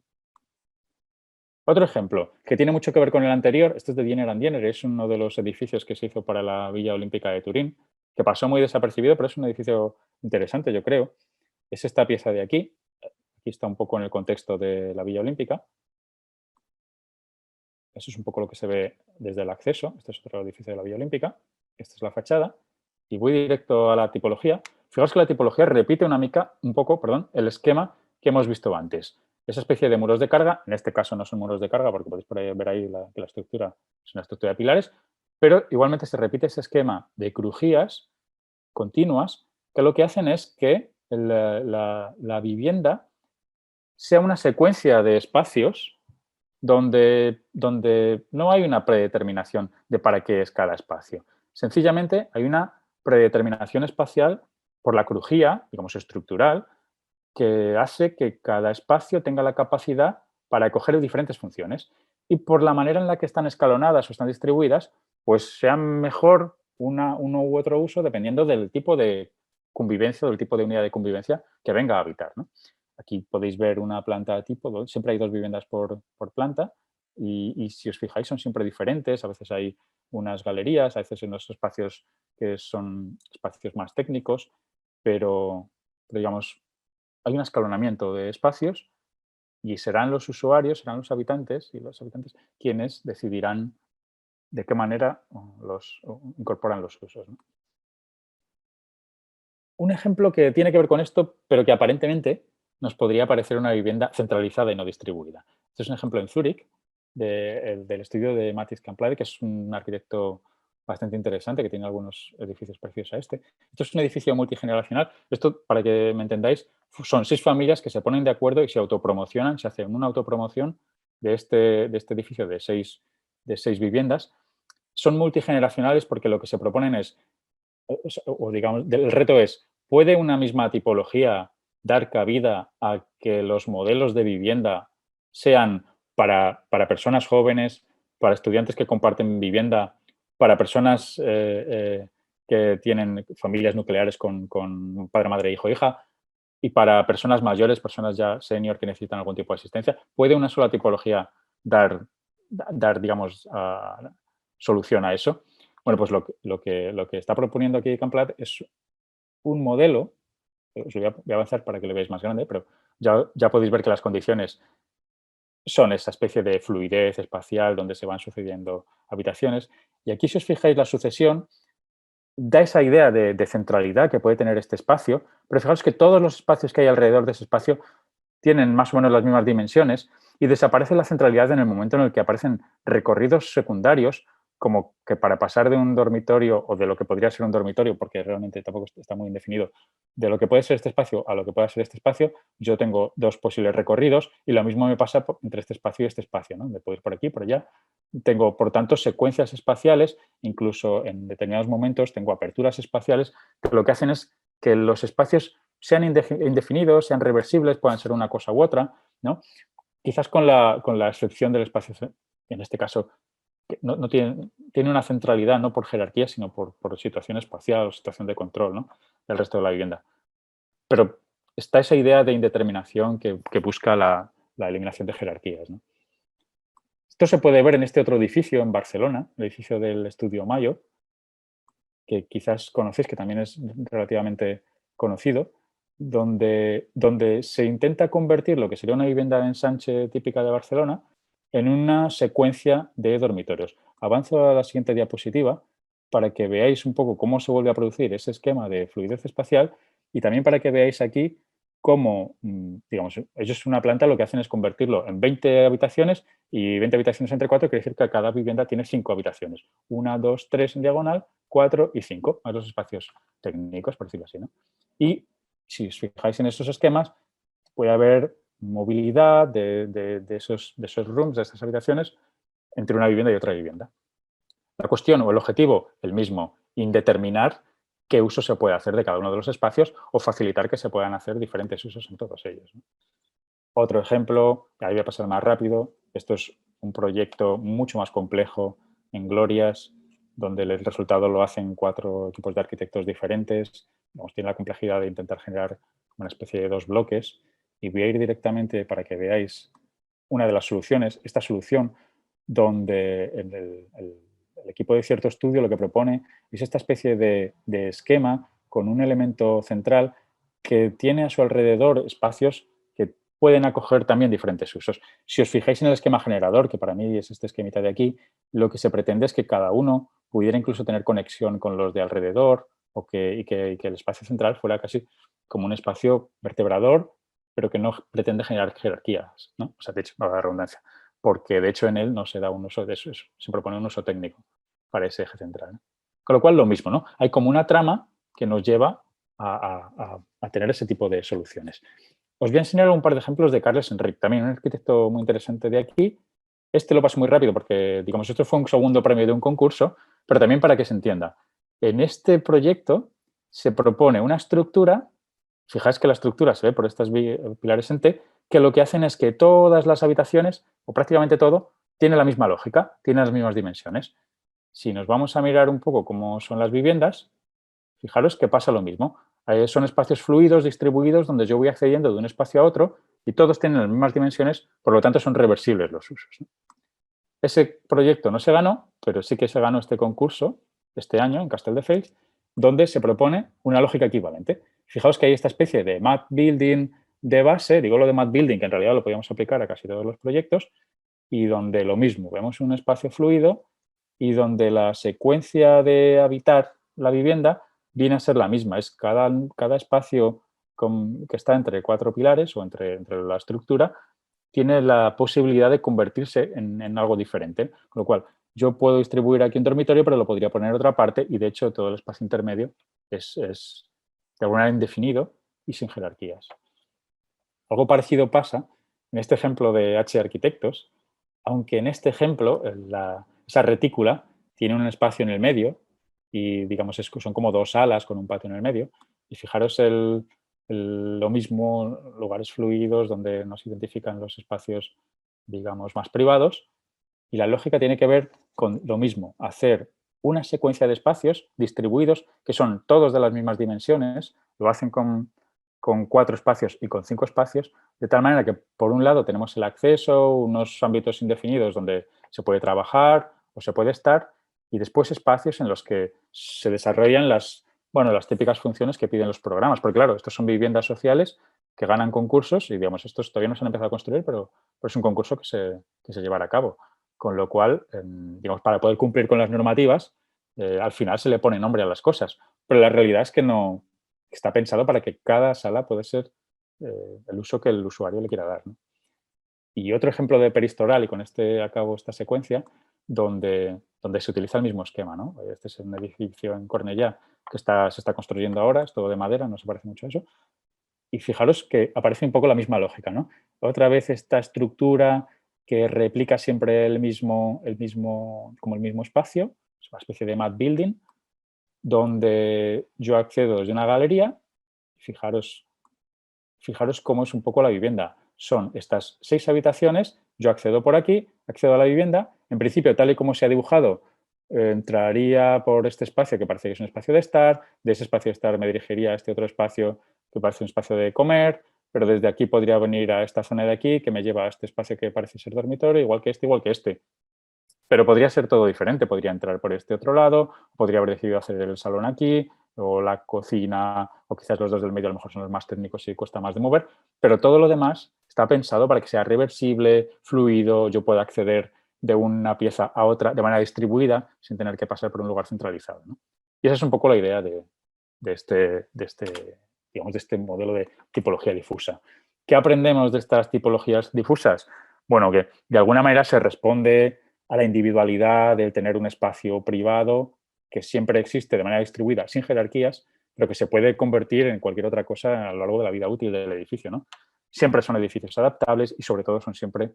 Otro ejemplo, que tiene mucho que ver con el anterior, este es de Diener and Diener, es uno de los edificios que se hizo para la Villa Olímpica de Turín, que pasó muy desapercibido, pero es un edificio interesante, yo creo. Es esta pieza de aquí. Aquí está un poco en el contexto de la Villa Olímpica. Eso es un poco lo que se ve desde el acceso. Este es otro edificio de la Villa Olímpica. Esta es la fachada. Y voy directo a la tipología. Fijaos que la tipología repite un poco, el esquema que hemos visto antes. Esa especie de muros de carga, en este caso no son muros de carga porque podéis ver ahí que la estructura es una estructura de pilares, pero igualmente se repite ese esquema de crujías continuas que lo que hacen es que la vivienda sea una secuencia de espacios donde no hay una predeterminación de para qué es cada espacio. Sencillamente hay una predeterminación espacial por la crujía, digamos, estructural, que hace que cada espacio tenga la capacidad para acoger diferentes funciones. Y por la manera en la que están escalonadas o están distribuidas, pues sean mejor uno u otro uso dependiendo del tipo de convivencia o del tipo de unidad de convivencia que venga a habitar, ¿no? Aquí podéis ver una planta tipo, siempre hay 2 viviendas por planta y si os fijáis son siempre diferentes, a veces hay unas galerías, a veces unos espacios que son espacios más técnicos, pero digamos, hay un escalonamiento de espacios y serán los usuarios, serán los habitantes y los habitantes quienes decidirán de qué manera incorporan los usos, ¿no? Un ejemplo que tiene que ver con esto, pero que aparentemente nos podría parecer una vivienda centralizada y no distribuida. Este es un ejemplo en Zúrich del estudio de Mathis Camplade, que es un arquitecto bastante interesante, que tiene algunos edificios parecidos a este. Esto es un edificio multigeneracional. Esto, para que me entendáis, son 6 familias que se ponen de acuerdo y se autopromocionan, se hacen una autopromoción de este edificio de 6 viviendas. Son multigeneracionales porque lo que se proponen es, o digamos, el reto es, ¿puede una misma tipología dar cabida a que los modelos de vivienda sean para personas jóvenes, para estudiantes que comparten vivienda, para personas que tienen familias nucleares con padre, madre, hijo, hija, y para personas mayores, personas ya senior que necesitan algún tipo de asistencia? ¿Puede una sola tipología dar digamos, solución a eso? Bueno, pues lo que está proponiendo aquí Camplade es un modelo, os lo voy a avanzar para que lo veáis más grande, pero ya podéis ver que las condiciones son esa especie de fluidez espacial donde se van sucediendo habitaciones. Y aquí, si os fijáis, la sucesión da esa idea de centralidad que puede tener este espacio, pero fijaos que todos los espacios que hay alrededor de ese espacio tienen más o menos las mismas dimensiones y desaparece la centralidad en el momento en el que aparecen recorridos secundarios como que para pasar de un dormitorio o de lo que podría ser un dormitorio, porque realmente tampoco está muy indefinido, de lo que puede ser este espacio a lo que pueda ser este espacio, yo tengo dos posibles recorridos y lo mismo me pasa entre este espacio y este espacio, ¿no? Me puedo ir por aquí, por allá. Tengo, por tanto, secuencias espaciales, incluso en determinados momentos tengo aperturas espaciales que lo que hacen es que los espacios sean indefinidos, sean reversibles, puedan ser una cosa u otra, ¿no? Quizás con la excepción del espacio, en este caso, que no tiene una centralidad no por jerarquía, sino por situación espacial o situación de control, ¿no?, del resto de la vivienda. Pero está esa idea de indeterminación que busca la eliminación de jerarquías, ¿no? Esto se puede ver en este otro edificio en Barcelona, el edificio del Estudio Mayo, que quizás conocéis, que también es relativamente conocido, donde se intenta convertir lo que sería una vivienda de ensanche típica de Barcelona en una secuencia de dormitorios. Avanzo a la siguiente diapositiva para que veáis un poco cómo se vuelve a producir ese esquema de fluidez espacial y también para que veáis aquí cómo, digamos, ellos una planta lo que hacen es convertirlo en 20 habitaciones y 20 habitaciones entre 4 quiere decir que cada vivienda tiene 5 habitaciones. 1, 2, 3 en diagonal, 4 y 5, a los espacios técnicos, por decirlo así, ¿no? Y si os fijáis en esos esquemas, puede haber movilidad de esos rooms, de estas habitaciones, entre una vivienda y otra vivienda. La cuestión o el objetivo, el mismo, indeterminar qué uso se puede hacer de cada uno de los espacios o facilitar que se puedan hacer diferentes usos en todos ellos, ¿no? Otro ejemplo, ahí voy a pasar más rápido, esto es un proyecto mucho más complejo en Glorias, donde el resultado lo hacen 4 equipos de arquitectos diferentes. Vamos, tiene la complejidad de intentar generar una especie de 2 bloques. Y voy a ir directamente para que veáis una de las soluciones. Esta solución donde el equipo de cierto estudio lo que propone es esta especie de esquema con un elemento central que tiene a su alrededor espacios que pueden acoger también diferentes usos. Si os fijáis en el esquema generador, que para mí es este esquemita de aquí, lo que se pretende es que cada uno pudiera incluso tener conexión con los de alrededor y que el espacio central fuera casi como un espacio vertebrador, pero que no pretende generar jerarquías, ¿no? O sea, de hecho, va a dar redundancia, porque de hecho en él no se da un uso de eso, se propone un uso técnico para ese eje central, ¿no? Con lo cual, lo mismo, ¿no? Hay como una trama que nos lleva a tener ese tipo de soluciones. Os voy a enseñar un par de ejemplos de Carles Enric, también un arquitecto muy interesante de aquí. Este lo paso muy rápido porque, digamos, esto fue un segundo premio de un concurso, pero también para que se entienda. En este proyecto se propone una estructura, fijáis que la estructura se ve por estos pilares en T, que lo que hacen es que todas las habitaciones, o prácticamente todo, tiene la misma lógica, tiene las mismas dimensiones. Si nos vamos a mirar un poco cómo son las viviendas, fijaros que pasa lo mismo. Son espacios fluidos distribuidos donde yo voy accediendo de un espacio a otro y todos tienen las mismas dimensiones, por lo tanto son reversibles los usos, ¿no? Ese proyecto no se ganó, pero sí que se ganó este concurso este año en Castelldefels, donde se propone una lógica equivalente. Fijaos que hay esta especie de mat building de base, digo lo de mat building, que en realidad lo podíamos aplicar a casi todos los proyectos, y donde lo mismo, vemos un espacio fluido y donde la secuencia de habitar la vivienda viene a ser la misma. Es cada espacio que está entre 4 pilares o entre la estructura tiene la posibilidad de convertirse en algo diferente. Con lo cual, yo puedo distribuir aquí un dormitorio, pero lo podría poner en otra parte y, de hecho, todo el espacio intermedio es de alguna manera indefinido y sin jerarquías. Algo parecido pasa en este ejemplo de H Arquitectos, aunque en este ejemplo esa retícula tiene un espacio en el medio y, digamos, son como 2 salas con un patio en el medio. Y fijaros lo mismo, lugares fluidos donde nos identifican los espacios, digamos, más privados. Y la lógica tiene que ver con lo mismo, hacer una secuencia de espacios distribuidos que son todos de las mismas dimensiones, lo hacen con 4 espacios y con 5 espacios, de tal manera que, por un lado, tenemos el acceso, unos ámbitos indefinidos donde se puede trabajar o se puede estar, y después espacios en los que se desarrollan las típicas funciones que piden los programas. Porque, claro, estos son viviendas sociales que ganan concursos y, digamos, estos todavía no se han empezado a construir, pero es un concurso que se llevará a cabo. Con lo cual, digamos, para poder cumplir con las normativas, al final se le pone nombre a las cosas. Pero la realidad es que no está pensado para que cada sala pueda ser el uso que el usuario le quiera dar, ¿no? Y otro ejemplo de peristoral, y con este acabo esta secuencia, donde donde se utiliza el mismo esquema, ¿no? Este es un edificio en Cornellá que se está construyendo ahora, es todo de madera, no se parece mucho a eso. Y fijaros que aparece un poco la misma lógica, ¿no? Otra vez esta estructura que replica siempre como el mismo espacio, es una especie de mat building, donde yo accedo desde una galería. Fijaros cómo es un poco la vivienda. Son estas 6 habitaciones, yo accedo por aquí, accedo a la vivienda. En principio, tal y como se ha dibujado, entraría por este espacio que parece que es un espacio de estar, de ese espacio de estar me dirigiría a este otro espacio que parece un espacio de comer, pero desde aquí podría venir a esta zona de aquí que me lleva a este espacio que parece ser dormitorio, igual que este, igual que este. Pero podría ser todo diferente, podría entrar por este otro lado, podría haber decidido hacer el salón aquí, o la cocina, o quizás los dos del medio a lo mejor son los más técnicos y cuesta más de mover, pero todo lo demás está pensado para que sea reversible, fluido, yo pueda acceder de una pieza a otra de manera distribuida sin tener que pasar por un lugar centralizado, ¿no? Y esa es un poco la idea de este modelo de tipología difusa. ¿Qué aprendemos de estas tipologías difusas? Bueno, que de alguna manera se responde a la individualidad del tener un espacio privado que siempre existe de manera distribuida, sin jerarquías, pero que se puede convertir en cualquier otra cosa a lo largo de la vida útil del edificio, ¿no? Siempre son edificios adaptables y sobre todo son siempre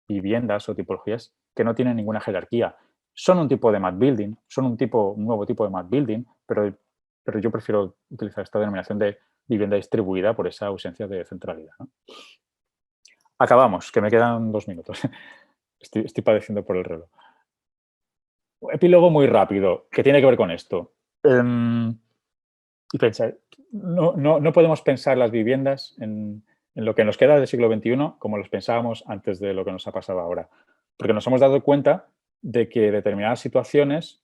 viviendas o tipologías que no tienen ninguna jerarquía. Son un tipo de mat building, son un nuevo tipo de mat building, pero yo prefiero utilizar esta denominación de vivienda distribuida por esa ausencia de centralidad, ¿no? Acabamos, que me quedan 2 minutos. Estoy padeciendo por el reloj. Epílogo muy rápido, que tiene que ver con esto. Y pensar, no podemos pensar las viviendas en lo que nos queda del siglo XXI como los pensábamos antes de lo que nos ha pasado ahora. Porque nos hemos dado cuenta de que en determinadas situaciones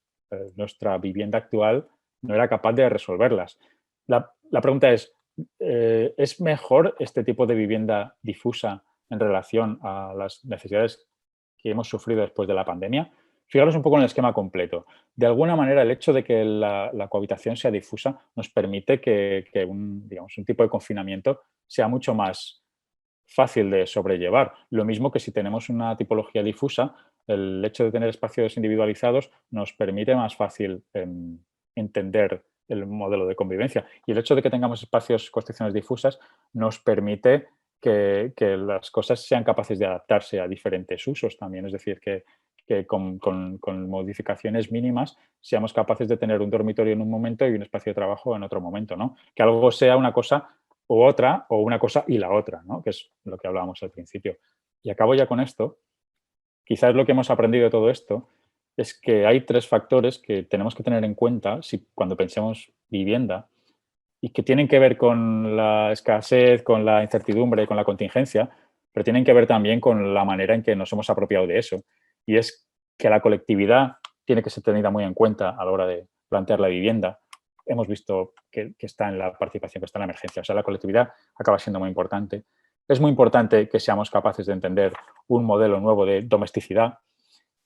nuestra vivienda actual no era capaz de resolverlas. La pregunta ¿es mejor este tipo de vivienda difusa en relación a las necesidades que hemos sufrido después de la pandemia? Fijaros un poco en el esquema completo. De alguna manera, el hecho de que la cohabitación sea difusa nos permite que un tipo de confinamiento sea mucho más fácil de sobrellevar. Lo mismo que si tenemos una tipología difusa, el hecho de tener espacios individualizados nos permite más fácil entender el modelo de convivencia. Y el hecho de que tengamos espacios, construcciones difusas, nos permite que las cosas sean capaces de adaptarse a diferentes usos también. Es decir, que con modificaciones mínimas seamos capaces de tener un dormitorio en un momento y un espacio de trabajo en otro momento, ¿no? Que algo sea una cosa u otra, o una cosa y la otra, ¿no? Que es lo que hablábamos al principio. Y acabo ya con esto. Quizás lo que hemos aprendido de todo esto es que hay 3 factores que tenemos que tener en cuenta cuando pensemos vivienda y que tienen que ver con la escasez, con la incertidumbre, con la contingencia, pero tienen que ver también con la manera en que nos hemos apropiado de eso. Y es que la colectividad tiene que ser tenida muy en cuenta a la hora de plantear la vivienda. Hemos visto que está en la participación, que está en la emergencia. O sea, la colectividad acaba siendo muy importante. Es muy importante que seamos capaces de entender un modelo nuevo de domesticidad.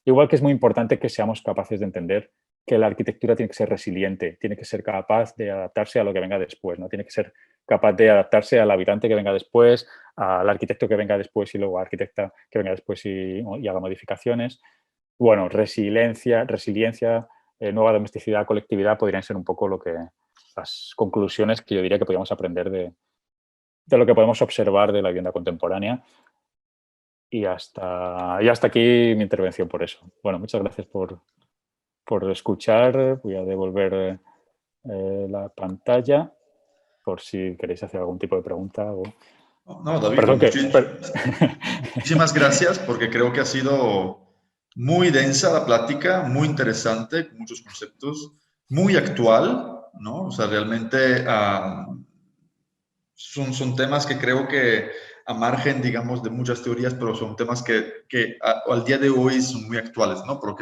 Igual que es muy importante que seamos capaces de entender que la arquitectura tiene que ser resiliente, tiene que ser capaz de adaptarse a lo que venga después, ¿no? Tiene que ser capaz de adaptarse al habitante que venga después, al arquitecto que venga después y luego al arquitecta que venga después y haga modificaciones. Bueno, resiliencia, nueva domesticidad, colectividad podrían ser un poco las conclusiones que yo diría que podríamos aprender de lo que podemos observar de la vivienda contemporánea. Y hasta aquí mi intervención por eso. Bueno, muchas gracias por escuchar. Voy a devolver la pantalla por si queréis hacer algún tipo de pregunta. No, David, Perdón, muchísimas gracias porque creo que ha sido muy densa la plática, muy interesante, con muchos conceptos, muy actual, ¿no? O sea, realmente son temas que creo que a margen, digamos, de muchas teorías, pero son temas que al día de hoy son muy actuales, ¿no? Por lo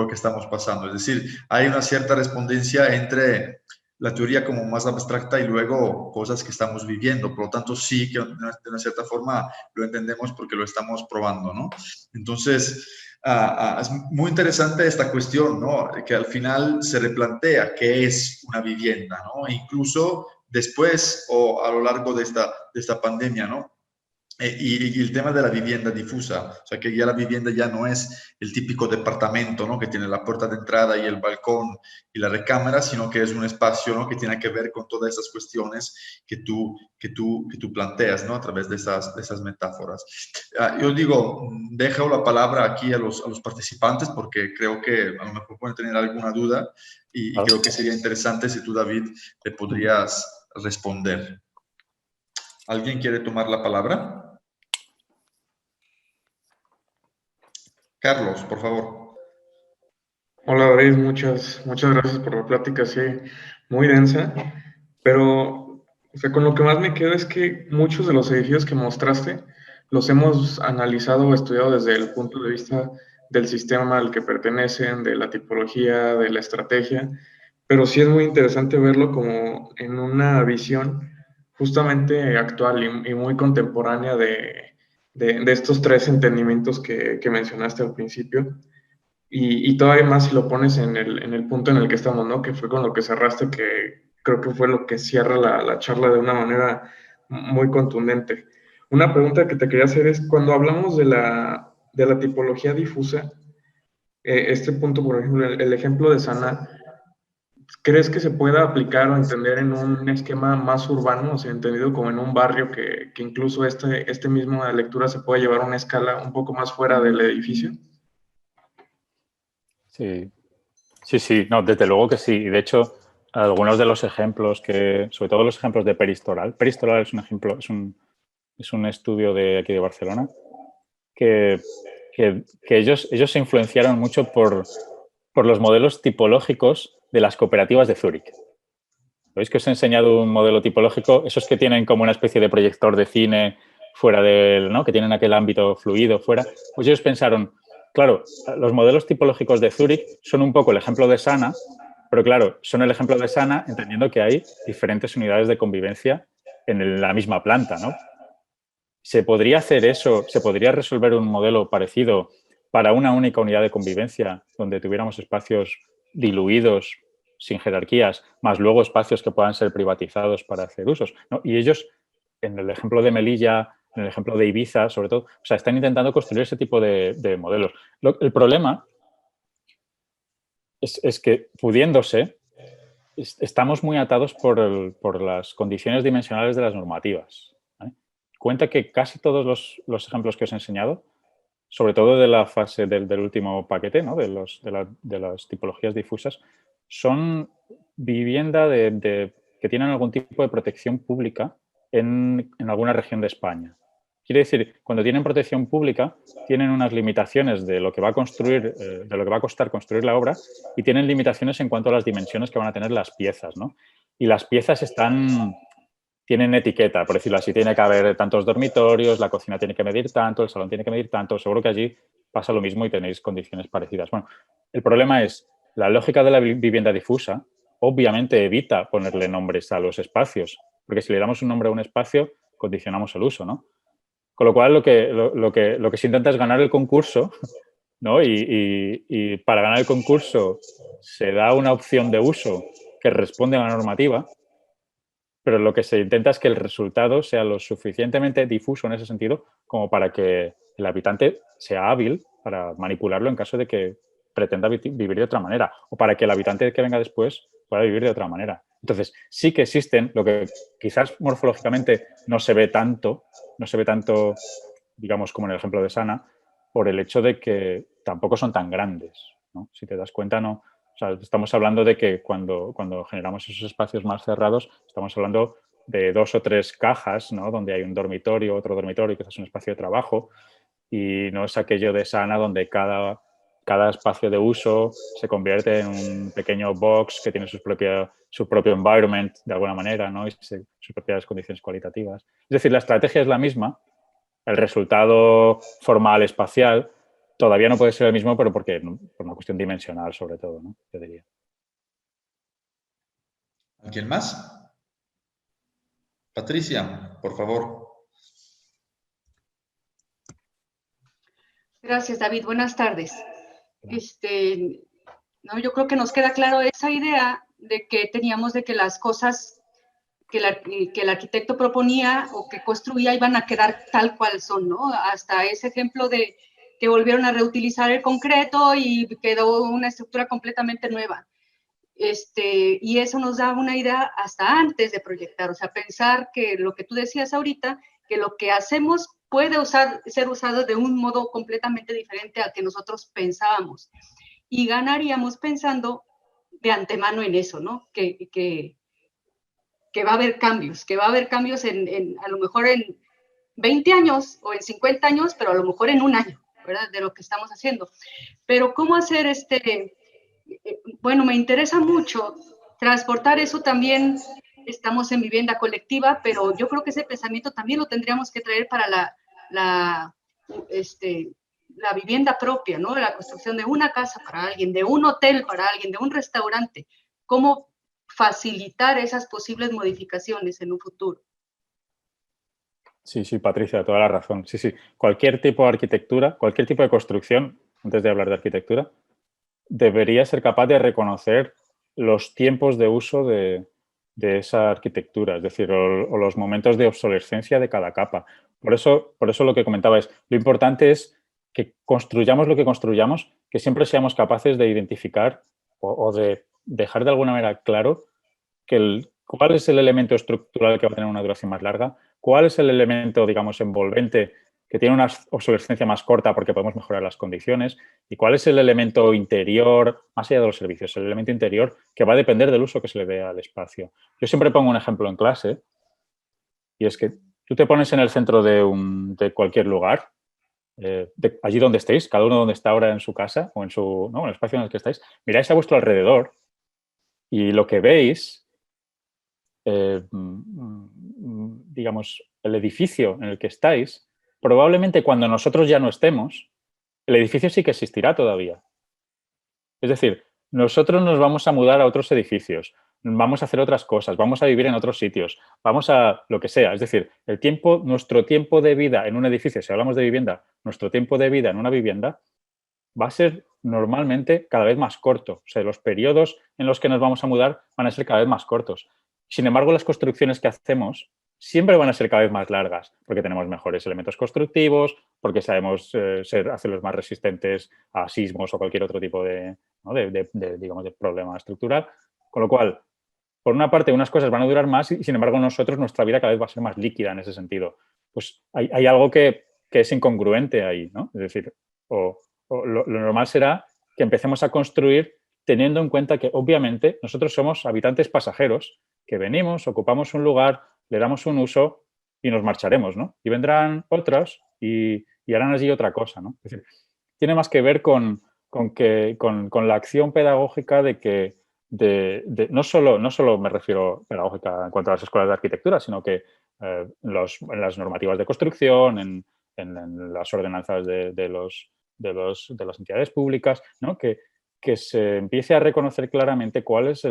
que estamos pasando. Es decir, hay una cierta respondencia entre la teoría como más abstracta y luego cosas que estamos viviendo. Por lo tanto, sí que de una cierta forma lo entendemos porque lo estamos probando, ¿no? Entonces, es muy interesante esta cuestión, ¿no? Que al final se replantea qué es una vivienda, ¿no? E incluso después o a lo largo de esta pandemia, ¿no? Y el tema de la vivienda difusa, o sea que ya la vivienda ya no es el típico departamento, ¿no? Que tiene la puerta de entrada y el balcón y la recámara, sino que es un espacio, ¿no? Que tiene que ver con todas esas cuestiones que tú planteas, ¿no? A través de esas metáforas. Yo digo, dejo la palabra aquí a los participantes porque creo que a lo mejor pueden tener alguna duda y creo que sería interesante si tú, David, le podrías responder. ¿Alguien quiere tomar la palabra? Carlos, por favor. Hola David, muchas gracias por la plática, sí, muy densa, pero o sea, con lo que más me quedo es que muchos de los edificios que mostraste los hemos analizado o estudiado desde el punto de vista del sistema al que pertenecen, de la tipología, de la estrategia, pero sí es muy interesante verlo como en una visión justamente actual y muy contemporánea de estos tres entendimientos que mencionaste al principio. Y todavía más si lo pones en el punto en el que estamos, ¿no? Que fue con lo que cerraste, que creo que fue lo que cierra la charla de una manera muy contundente. Una pregunta que te quería hacer es, cuando hablamos de la tipología difusa, este punto, por ejemplo, el ejemplo de Sana, ¿crees que se pueda aplicar o entender en un esquema más urbano, o sea, entendido como en un barrio que incluso este mismo lectura se puede llevar a una escala un poco más fuera del edificio? Sí, sí, sí, no, desde luego que sí. De hecho, algunos de los ejemplos sobre todo los ejemplos de Peristoral. Peristoral es un ejemplo, es un estudio de aquí de Barcelona que, que ellos se influenciaron mucho por los modelos tipológicos de las cooperativas de Zúrich. ¿Veis que os he enseñado un modelo tipológico? Esos que tienen como una especie de proyector de cine fuera del, ¿no? Que tienen aquel ámbito fluido fuera. Pues ellos pensaron, claro, los modelos tipológicos de Zúrich son un poco el ejemplo de Sana, pero claro, son el ejemplo de Sana entendiendo que hay diferentes unidades de convivencia en la misma planta, ¿no? ¿Se podría hacer eso? ¿Se podría resolver un modelo parecido para una única unidad de convivencia donde tuviéramos espacios diluidos, sin jerarquías, más luego espacios que puedan ser privatizados para hacer usos, ¿no? Y ellos, en el ejemplo de Melilla, en el ejemplo de Ibiza, sobre todo, o sea, están intentando construir ese tipo de modelos. El problema es que, pudiéndose, estamos muy atados por las condiciones dimensionales de las normativas. ¿Vale? Cuenta que casi todos los ejemplos que os he enseñado, sobre todo de la fase del último paquete, ¿no? de las tipologías difusas, son vivienda que tienen algún tipo de protección pública en alguna región de España. Quiere decir, cuando tienen protección pública, tienen unas limitaciones de lo que va a construir, de lo que va a costar construir la obra, y tienen limitaciones en cuanto a las dimensiones que van a tener las piezas, ¿no? Y las piezas tienen etiqueta, por decirlo así, tiene que haber tantos dormitorios, la cocina tiene que medir tanto, el salón tiene que medir tanto, seguro que allí pasa lo mismo y tenéis condiciones parecidas. Bueno, el problema es, la lógica de la vivienda difusa obviamente evita ponerle nombres a los espacios, porque si le damos un nombre a un espacio, condicionamos el uso, ¿no? Con lo cual, lo que se intenta es ganar el concurso, ¿no? Y para ganar el concurso se da una opción de uso que responde a la normativa, pero lo que se intenta es que el resultado sea lo suficientemente difuso en ese sentido como para que el habitante sea hábil para manipularlo en caso de que pretenda vivir de otra manera, o para que el habitante que venga después pueda vivir de otra manera. Entonces, sí que existen, lo que quizás morfológicamente no se ve tanto, digamos, como en el ejemplo de Sana, por el hecho de que tampoco son tan grandes, ¿no? Si te das cuenta, no. O sea, estamos hablando de que cuando generamos esos espacios más cerrados, estamos hablando de 2 o 3 cajas, ¿no? Donde hay un dormitorio, otro dormitorio, que es un espacio de trabajo, y no es aquello de Sana donde cada espacio de uso se convierte en un pequeño box que tiene su propio environment, de alguna manera, ¿no? Y sus propias condiciones cualitativas. Es decir, la estrategia es la misma, el resultado formal espacial todavía no puede ser el mismo, pero por una cuestión dimensional, sobre todo, ¿no? Yo diría. ¿Alguien más? Patricia, por favor. Gracias, David. Buenas tardes. No, yo creo que nos queda claro esa idea de que teníamos de que las cosas que el arquitecto proponía o que construía iban a quedar tal cual son, ¿no? Hasta ese ejemplo de que volvieron a reutilizar el concreto y quedó una estructura completamente nueva. Y eso nos da una idea hasta antes de proyectar, o sea, pensar que lo que tú decías ahorita, que lo que hacemos puede ser usado de un modo completamente diferente al que nosotros pensábamos. Y ganaríamos pensando de antemano en eso, ¿no? Que va a haber cambios, que va a haber cambios a lo mejor en 20 años o en 50 años, pero a lo mejor en un año, ¿verdad? De lo que estamos haciendo. Pero ¿cómo hacer bueno, me interesa mucho transportar eso también? Estamos en vivienda colectiva, pero yo creo que ese pensamiento también lo tendríamos que traer para la vivienda propia, ¿no? La construcción de una casa para alguien, de un hotel para alguien, de un restaurante. ¿Cómo facilitar esas posibles modificaciones en un futuro? Sí, sí, Patricia, toda la razón. Sí, sí. Cualquier tipo de arquitectura, cualquier tipo de construcción, antes de hablar de arquitectura, debería ser capaz de reconocer los tiempos de uso de esa arquitectura, es decir, o los momentos de obsolescencia de cada capa. Por eso lo que comentaba es, lo importante es que construyamos lo que construyamos, que siempre seamos capaces de identificar o de dejar de alguna manera claro cuál es el elemento estructural que va a tener una duración más larga, cuál es el elemento, digamos, envolvente que tiene una obsolescencia más corta porque podemos mejorar las condiciones, y cuál es el elemento interior, más allá de los servicios, el elemento interior que va a depender del uso que se le dé al espacio. Yo siempre pongo un ejemplo en clase, y es que tú te pones en el centro de cualquier lugar, allí donde estéis, cada uno donde está ahora en su casa o en el espacio en el que estáis, miráis a vuestro alrededor y lo que veis, digamos, el edificio en el que estáis, probablemente cuando nosotros ya no estemos, el edificio sí que existirá todavía. Es decir, nosotros nos vamos a mudar a otros edificios, vamos a hacer otras cosas, vamos a vivir en otros sitios, vamos a lo que sea. Es decir, nuestro tiempo de vida en un edificio, si hablamos de vivienda, nuestro tiempo de vida en una vivienda va a ser normalmente cada vez más corto. O sea, los periodos en los que nos vamos a mudar van a ser cada vez más cortos. Sin embargo, las construcciones que hacemos siempre van a ser cada vez más largas, porque tenemos mejores elementos constructivos, porque sabemos hacerlos más resistentes a sismos o cualquier otro tipo ¿no? digamos, de problema estructural. Con lo cual, por una parte, unas cosas van a durar más y, sin embargo, nuestra vida cada vez va a ser más líquida en ese sentido. Pues hay algo que es incongruente ahí, ¿no? Es decir, lo normal será que empecemos a construir teniendo en cuenta que, obviamente, nosotros somos habitantes pasajeros que venimos, ocupamos un lugar, le damos un uso y nos marcharemos, ¿no? Y vendrán otros y harán allí otra cosa, ¿no? Es decir, tiene más que ver con la acción pedagógica de que no solo me refiero pedagógica en cuanto a las escuelas de arquitectura, sino que en las normativas de construcción, en las ordenanzas de las entidades públicas, ¿no? Que se empiece a reconocer claramente cuál es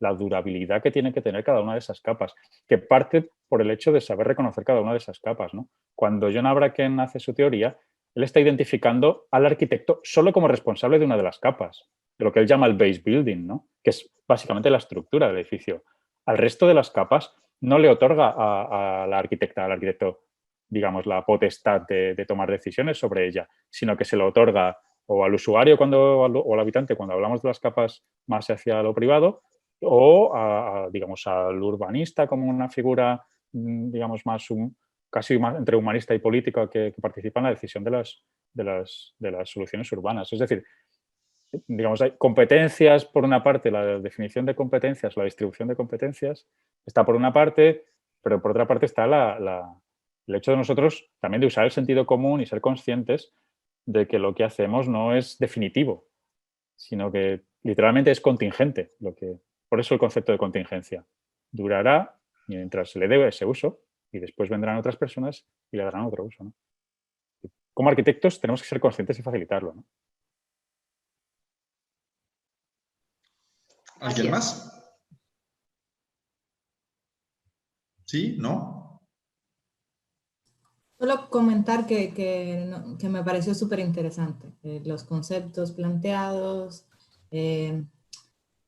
la durabilidad que tiene que tener cada una de esas capas, que parte por el hecho de saber reconocer cada una de esas capas, ¿no? Cuando John Bracken hace su teoría, él está identificando al arquitecto solo como responsable de una de las capas, de lo que él llama el base building, ¿no? Que es básicamente la estructura del edificio. Al resto de las capas no le otorga a la arquitecta, al arquitecto, digamos, la potestad de tomar decisiones sobre ella, sino que se lo otorga o al usuario o al habitante cuando hablamos de las capas más hacia lo privado, o digamos, al urbanista como una figura, digamos, casi más entre humanista y política que participa en la decisión de las soluciones urbanas. Es decir, digamos, hay competencias por una parte, la definición de competencias, la distribución de competencias está por una parte, pero por otra parte está el hecho de nosotros también de usar el sentido común y ser conscientes de que lo que hacemos no es definitivo, sino que literalmente es contingente. Por eso el concepto de contingencia. Durará mientras se le dé ese uso y después vendrán otras personas y le darán otro uso, ¿no? Como arquitectos tenemos que ser conscientes y facilitarlo, ¿no? ¿Alguien más? ¿Sí? ¿No? Solo comentar que me pareció súper interesante los conceptos planteados,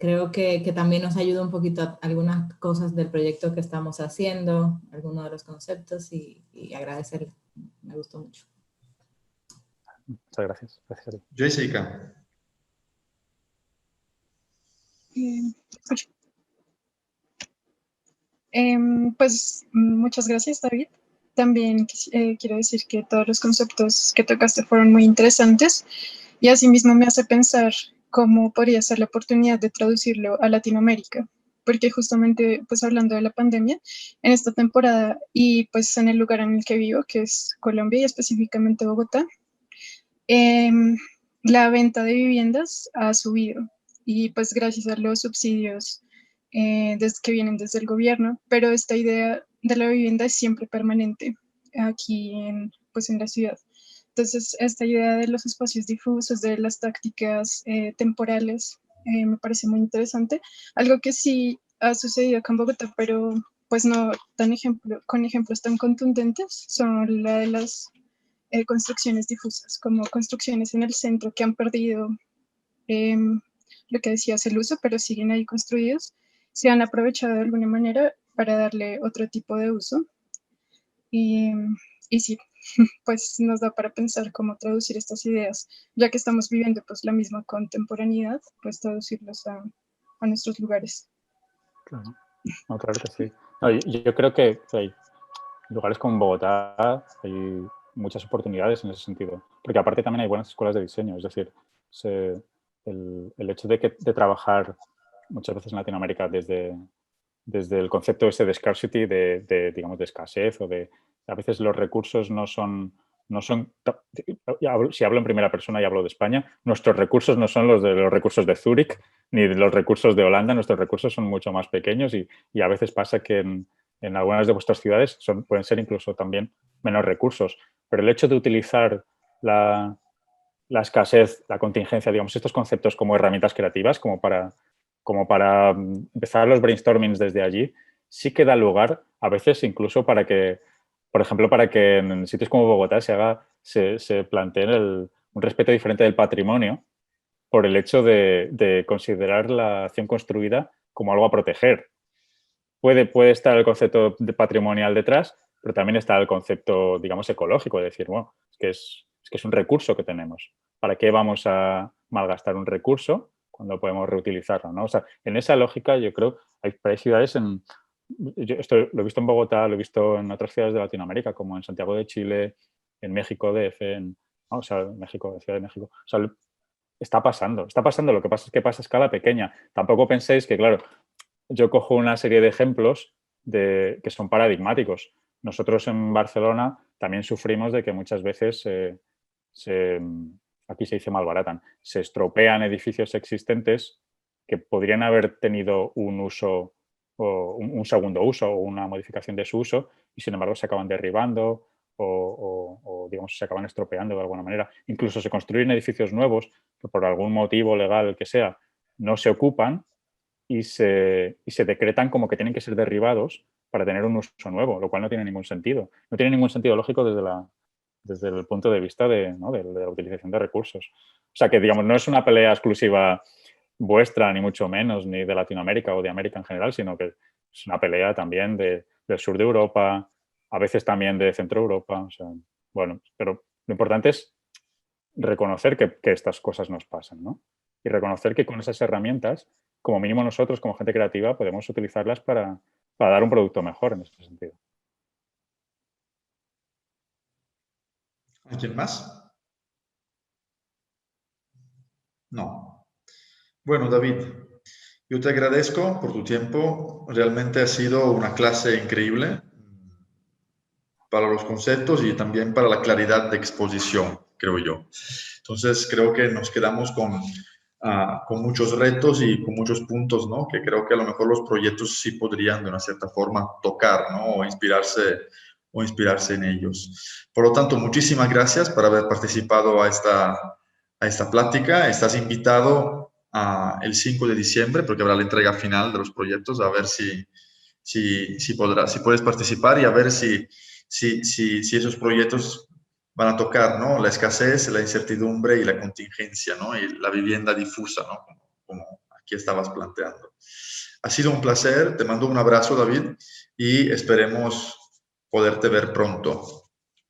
creo que también nos ayuda un poquito a algunas cosas del proyecto que estamos haciendo, algunos de los conceptos y agradecerle. Me gustó mucho. Muchas gracias. Gracias a ti. Jessica. Pues muchas gracias, David. También quiero decir que todos los conceptos que tocaste fueron muy interesantes y asimismo me hace pensar cómo podría ser la oportunidad de traducirlo a Latinoamérica, porque justamente pues hablando de la pandemia, en esta temporada y pues en el lugar en el que vivo, que es Colombia y específicamente Bogotá, la venta de viviendas ha subido y pues gracias a los subsidios que vienen desde el gobierno, pero esta idea de la vivienda es siempre permanente aquí pues en la ciudad. Entonces, esta idea de los espacios difusos, de las tácticas temporales, me parece muy interesante. Algo que sí ha sucedido acá en Bogotá, pero pues no con ejemplos tan contundentes, son la de las construcciones difusas, como construcciones en el centro que han perdido lo que decías, el uso, pero siguen ahí construidos, se han aprovechado de alguna manera para darle otro tipo de uso. Y sí, pues nos da para pensar cómo traducir estas ideas, ya que estamos viviendo pues la misma contemporaneidad, pues traducirlos a nuestros lugares. Claro, no, claro que sí. No, yo creo que hay lugares como Bogotá, hay muchas oportunidades en ese sentido, porque aparte también hay buenas escuelas de diseño, es decir, el hecho de trabajar muchas veces en Latinoamérica desde el concepto ese de scarcity, digamos, de escasez, o de a veces los recursos no son si hablo en primera persona y hablo de España, nuestros recursos no son los recursos de Zúrich ni de los recursos de Holanda, nuestros recursos son mucho más pequeños y a veces pasa que en algunas de vuestras ciudades pueden ser incluso también menos recursos, pero el hecho de utilizar la escasez, la contingencia, digamos, estos conceptos como herramientas creativas, como para empezar los brainstormings desde allí, sí que da lugar a veces incluso para que, por ejemplo, para que en sitios como Bogotá se plantee un respeto diferente del patrimonio por el hecho de considerar la acción construida como algo a proteger. Puede estar el concepto patrimonial detrás, pero también está el concepto, digamos, ecológico, de decir, bueno, es que es un recurso que tenemos. ¿Para qué vamos a malgastar un recurso cuando podemos reutilizarlo, ¿no? O sea, en esa lógica yo creo hay ciudades esto lo he visto en Bogotá, lo he visto en otras ciudades de Latinoamérica, como en Santiago de Chile, en México, DF, o sea, México, Ciudad de México. O sea, está pasando. Lo que pasa es que pasa a escala pequeña. Tampoco penséis que, claro, yo cojo una serie de ejemplos que son paradigmáticos. Nosotros en Barcelona también sufrimos de que muchas veces aquí se dice malbaratan, se estropean edificios existentes que podrían haber tenido un uso o un segundo uso o una modificación de su uso y sin embargo se acaban derribando o digamos se acaban estropeando de alguna manera. Incluso se construyen edificios nuevos que por algún motivo legal que sea no se ocupan y se decretan como que tienen que ser derribados para tener un uso nuevo, lo cual no tiene ningún sentido. No tiene ningún sentido lógico desde el punto de vista de la utilización de recursos. O sea que, digamos, no es una pelea exclusiva vuestra, ni mucho menos, ni de Latinoamérica o de América en general, sino que es una pelea también del sur de Europa, a veces también de Centro Europa. O sea, bueno, pero lo importante es reconocer que estas cosas nos pasan, ¿no? Y reconocer que con esas herramientas, como mínimo nosotros, como gente creativa, podemos utilizarlas para dar un producto mejor en ese sentido. ¿Alguien más? No. Bueno, David, yo te agradezco por tu tiempo. Realmente ha sido una clase increíble para los conceptos y también para la claridad de exposición, creo yo. Entonces, creo que nos quedamos con muchos retos y con muchos puntos, ¿no? Que creo que a lo mejor los proyectos sí podrían de una cierta forma tocar, ¿no? O inspirarse en ellos. Por lo tanto, muchísimas gracias por haber participado a esta plática. Estás invitado el 5 de diciembre, porque habrá la entrega final de los proyectos, a ver si puedes participar y a ver si esos proyectos van a tocar, ¿no? La escasez, la incertidumbre y la contingencia, ¿no? Y la vivienda difusa, ¿no? Como aquí que estabas planteando. Ha sido un placer, te mando un abrazo, David, y esperemos poderte ver pronto.